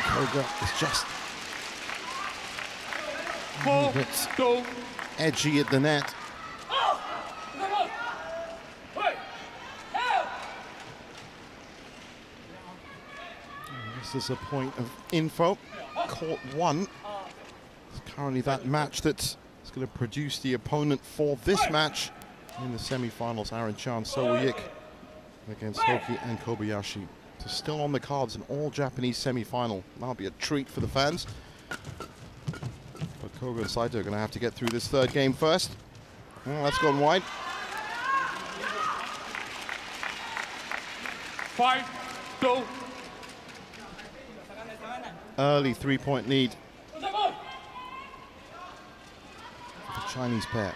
Koga is just a bit edgy at the net. This is a point of info. Court 1 is currently that match that's going to produce the opponent for this match in the semi-finals. Aaron Chan, So-Yik against Hoki and Kobayashi. So still on the cards, an all-Japanese semi-final. That'll be a treat for the fans. But Koga and Saito are going to have to get through this third game first. Oh, that's gone wide. 5-2. Early 3-point lead for the Chinese pair.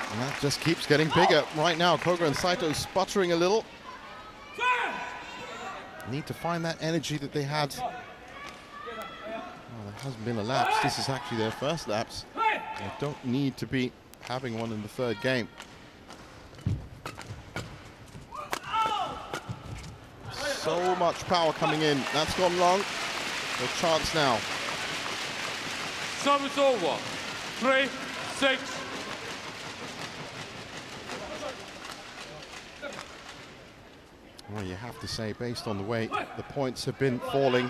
And that just keeps getting bigger. Right now, Koga and Saito sputtering a little. Need to find that energy that they had. Oh, there hasn't been a lapse. This is actually their first lapse. They don't need to be having one in the third game. So much power coming in. That's gone long. No chance now. Service over. 3-6. Well, you have to say, based on the way the points have been falling,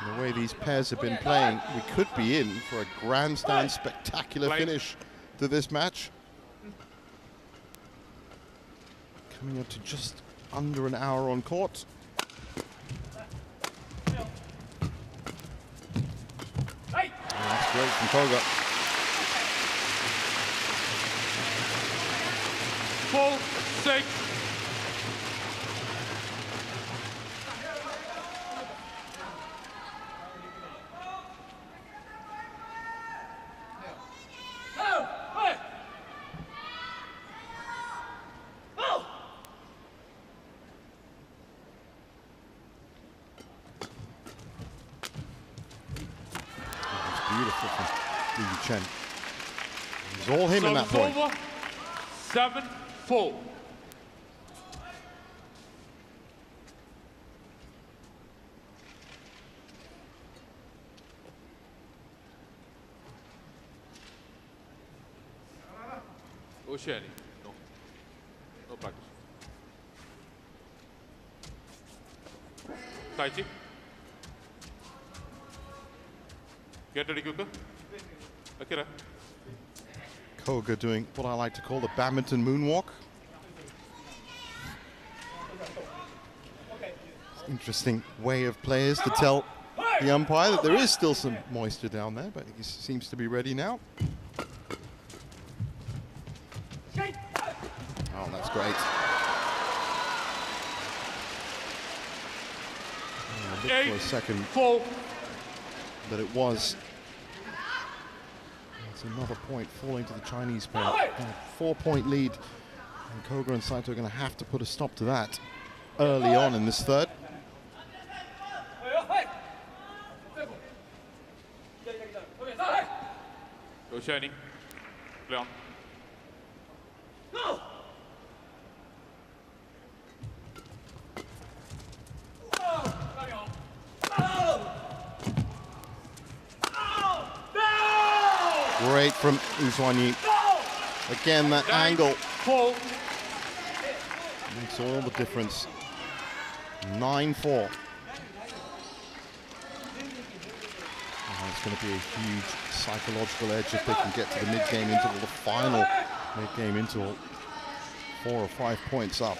and the way these pairs have been playing, we could be in for a grandstand spectacular finish to this match. Coming up to just under an hour on court. from Koga. Full 6. Beautiful from CHN. It was all him in that point. Over. 7-4. Oceani. No. No practice. Taichi. Get ready, Kuka. Akira. Koga doing what I like to call the badminton moonwalk. Interesting way of players to tell the umpire that there is still some moisture down there, but he seems to be ready now. Oh, that's great. For a second, but it was. It's another point falling to the Chinese pair. A 4-point lead, and Koga and Saito are going to have to put a stop to that early on in this third. Go Shani. Play on. Great from Uzwanyi. Again, that angle makes all the difference. 9-4. It's going to be a huge psychological edge if they can get to the mid-game interval, the final mid-game interval, 4 or 5 points up.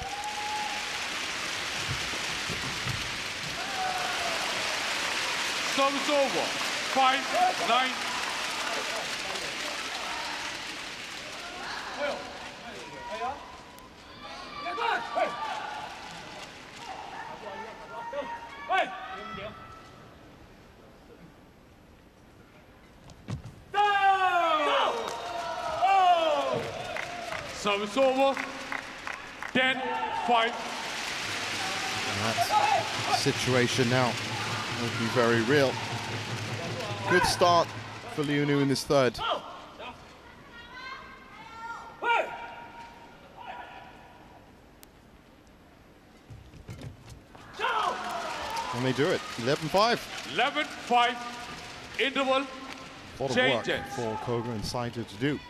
Service over. 5-9. Service over. 10-5. That situation now will be very real. Good start for Liunu in this third. And they do it. 11-5. 11-5. Interval. A lot of work Changes. for Koga and Saito to do.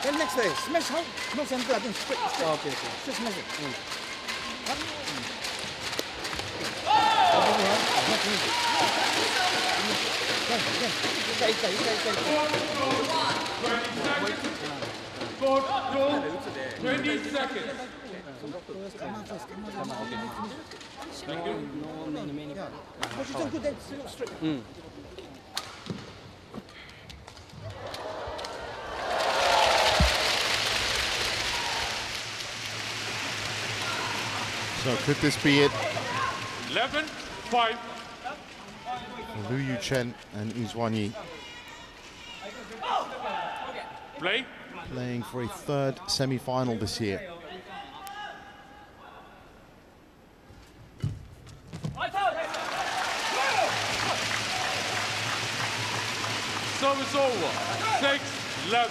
Then next day, smash out, no center, I think straight. Okay. Just smash it. Go 20 seconds. Thank you. So could this be it? 11-5. Liu Yuchen and Uzwanyi Play. playing for a third semi-final this year. Service over. 6-11.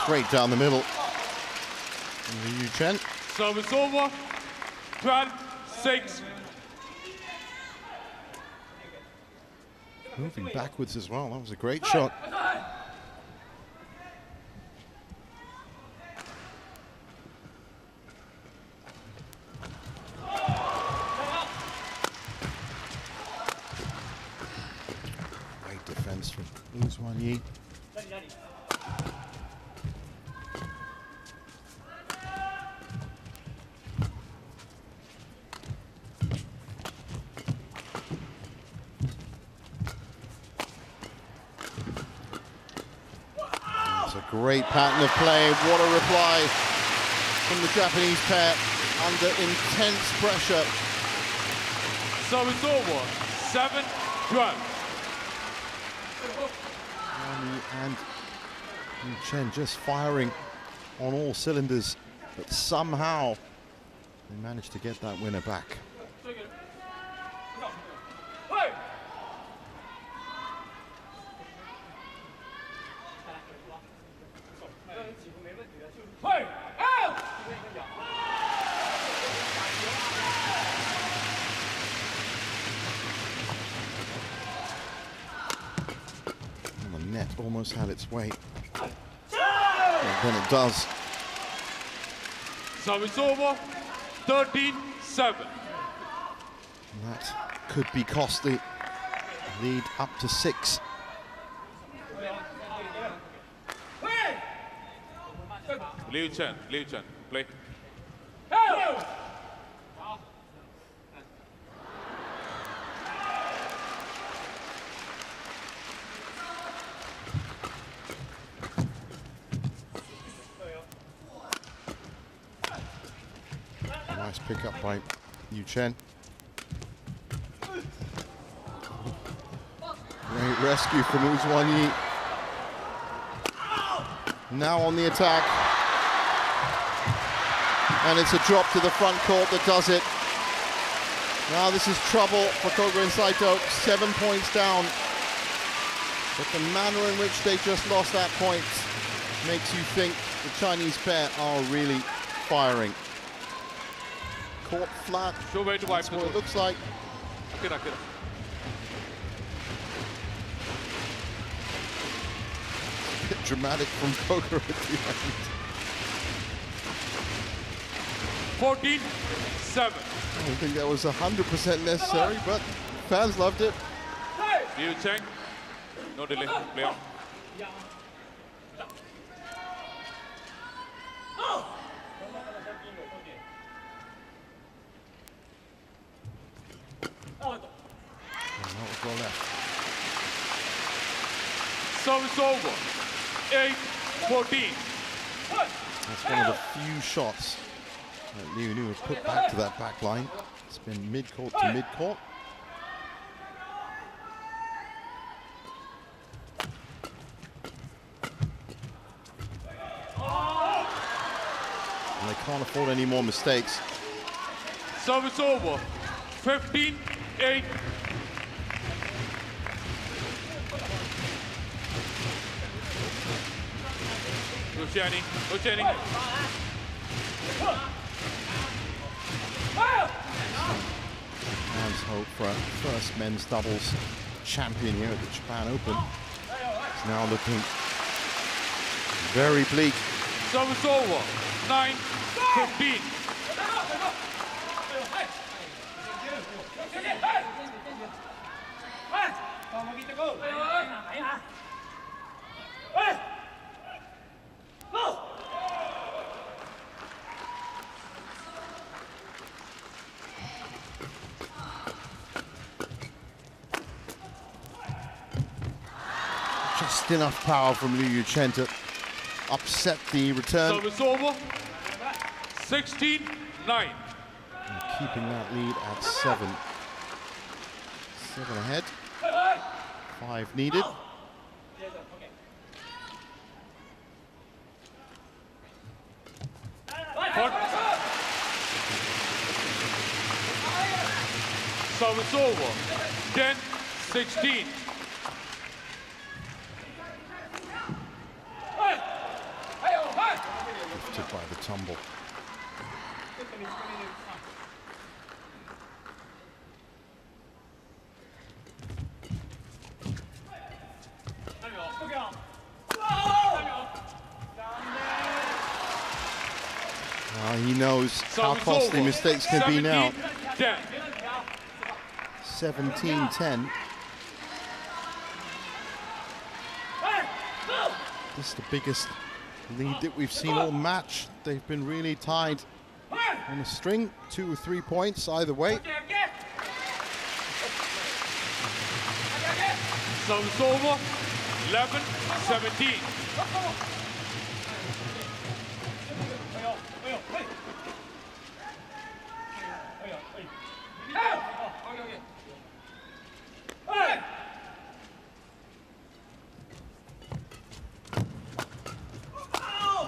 Straight down the middle. Liu Chen. Service over. 12-6. Moving backwards as well. That was a great shot. Great defense from Liu Xuanyi. Great pattern of play. What a reply from the Japanese pair under intense pressure. Service over. 7-12. And Liu Chen just firing on all cylinders, but somehow they managed to get that winner back. Net almost had its way. And then it does. Service over. 13-7. That could be costly. Lead up to 6. Liu Chen, play. Nice pick up by Liu Chen. Great rescue from Liu Xuanyi. Now on the attack. And it's a drop to the front court that does it. Now this is trouble for Koga and Saito. 7 points down. But the manner in which they just lost that point makes you think the Chinese pair are really firing. Court flat. That's what it looks like. A bit dramatic from Koga at the end. 14-7. I don't think that was 100% necessary, but fans loved it. Liu Chen, no delay, play on. Well left. Service over. 8-14. That's one of the few shots that Liu Nu has put back to that back line. It's been mid-court to mid-court. And they can't afford any more mistakes. Service over. 15-8. Luciani. Fans hope for a first men's doubles champion here at the Japan Open. It's now looking very bleak. Service over. 9-15. Just enough power from Liu Chen to upset the return. Service over. 16-9. And keeping that lead at 7. 7 ahead. 5 needed. Service over. 10-16. Lifted by the tumble. He knows how costly mistakes can be now. 17-10. This is the biggest lead that we've seen all match. They've been really tied on a string, 2 or 3 points either way. Service over, 11-17.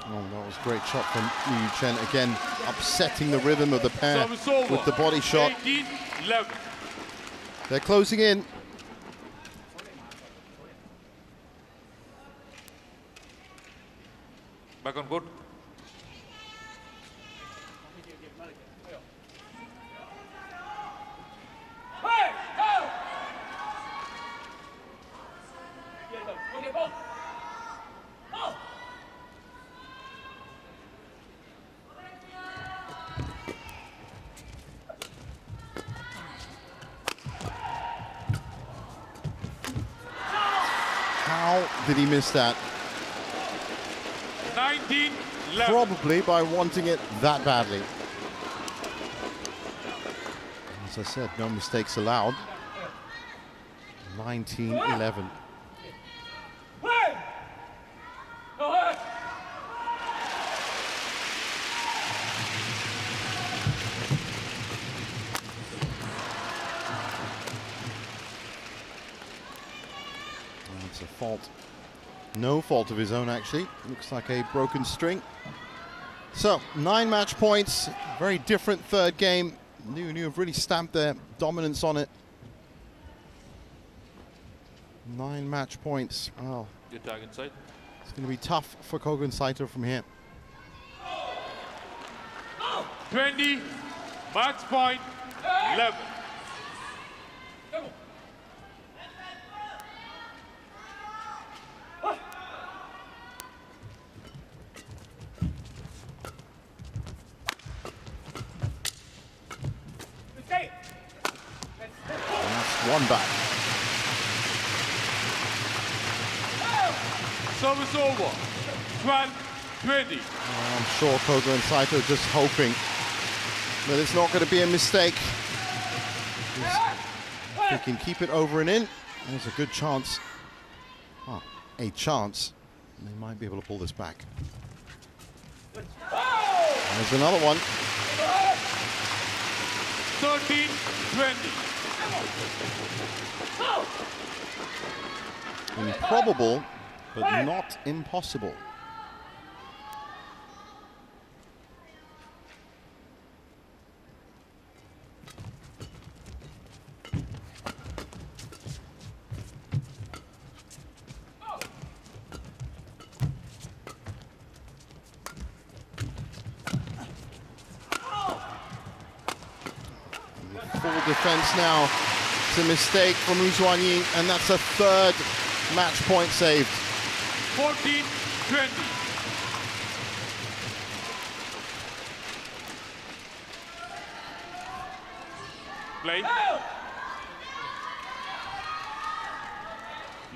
Oh, that was a great shot from Yu Chen. Again, upsetting the rhythm of the pair with the body shot. 18-11. They're closing in. Back on court. How did he miss that? 19-11. Probably by wanting it that badly. As I said, no mistakes allowed. 19-11. It's a fault. No fault of his own, actually. Looks like a broken string. So, 9 match points. Very different third game. New have really stamped their dominance on it. 9 match points. Well, Good tag inside. it's going to be tough for Koga and Saito from here. 20, match point, 11. One back. Service over, 12-20. I'm sure Koga and Saito just hoping that it's not going to be a mistake. If they can keep it over and in, there's a good chance, well, a chance, they might be able to pull this back. There's another one. 13-20. Improbable, but not impossible. Full defense now. It's a mistake from Wu Xuanyi, and that's a third match point saved. 14-20. Play.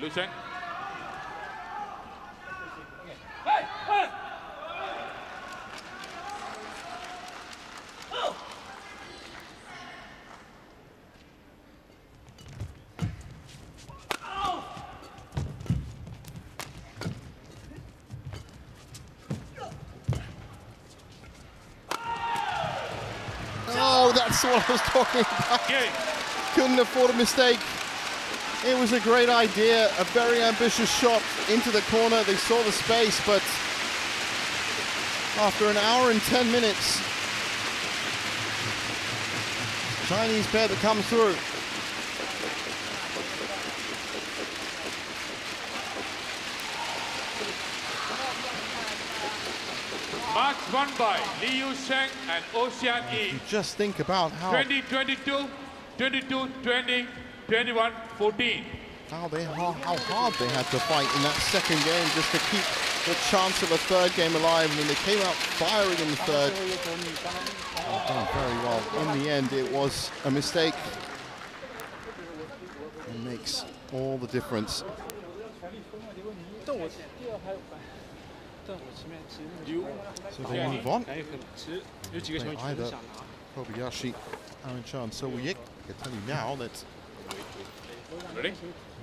Lu Cheng. Oh, that's what I was talking about. Game. Couldn't afford a mistake. It was a great idea, a very ambitious shot into the corner. They saw the space, but after an hour and 10 minutes, Chinese pair that comes through. Match won by Liu Sheng and Ocean E. Just think about how 20-22, 22-20, 21-14. how hard they had to fight in that second game just to keep the chance of a third game alive. I mean, they came out firing in the third. Done very well. In the end, it was a mistake. It makes all the difference. So they move on. Either Kobayashi, Aaron Chow and So Woo-yik. I can tell you now that Ready?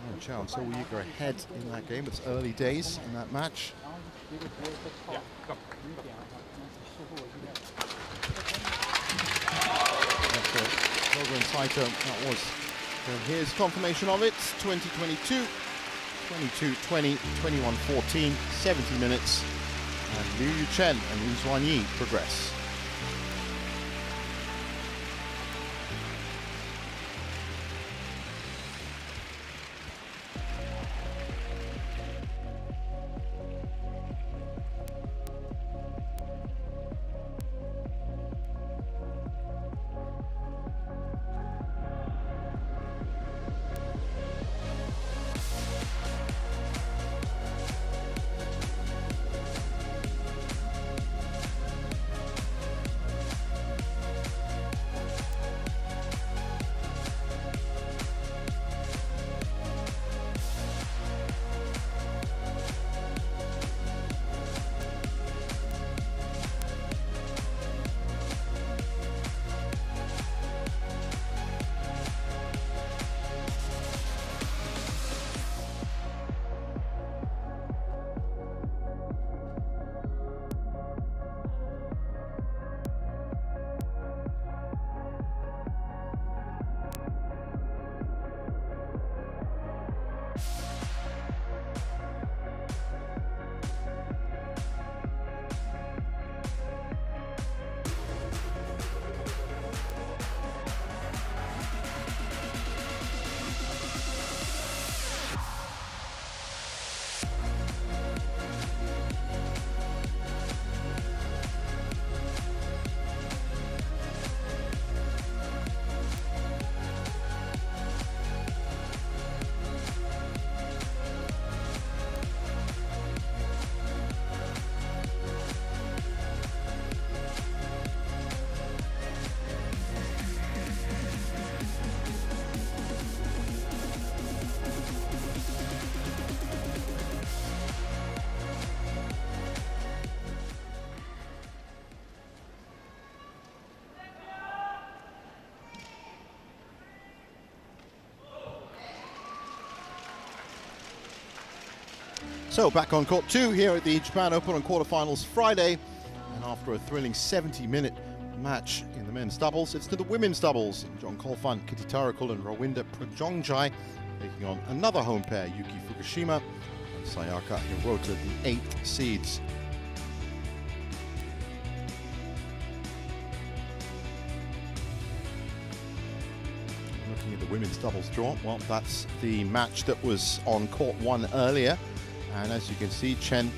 Aaron Chow and So Woo-yik are ahead in that game. It's early days in that match. Yeah, come. Koga and Saito, that was. So here's confirmation of it. 2022, 22-20, 21-14, 70 minutes. And Liu Chen and Wu Zuanyi progress. So back on court 2 here at the Japan Open on quarterfinals Friday. And after a thrilling 70-minute match in the men's doubles, it's to the women's doubles. John Kolfan, Kitty Tarakul and Rawinda Prajongjai taking on another home pair, Yuki Fukushima and Sayaka Hirota, the 8th seeds. Looking at the women's doubles draw, well, that's the match that was on court 1 earlier. And as you can see, Chen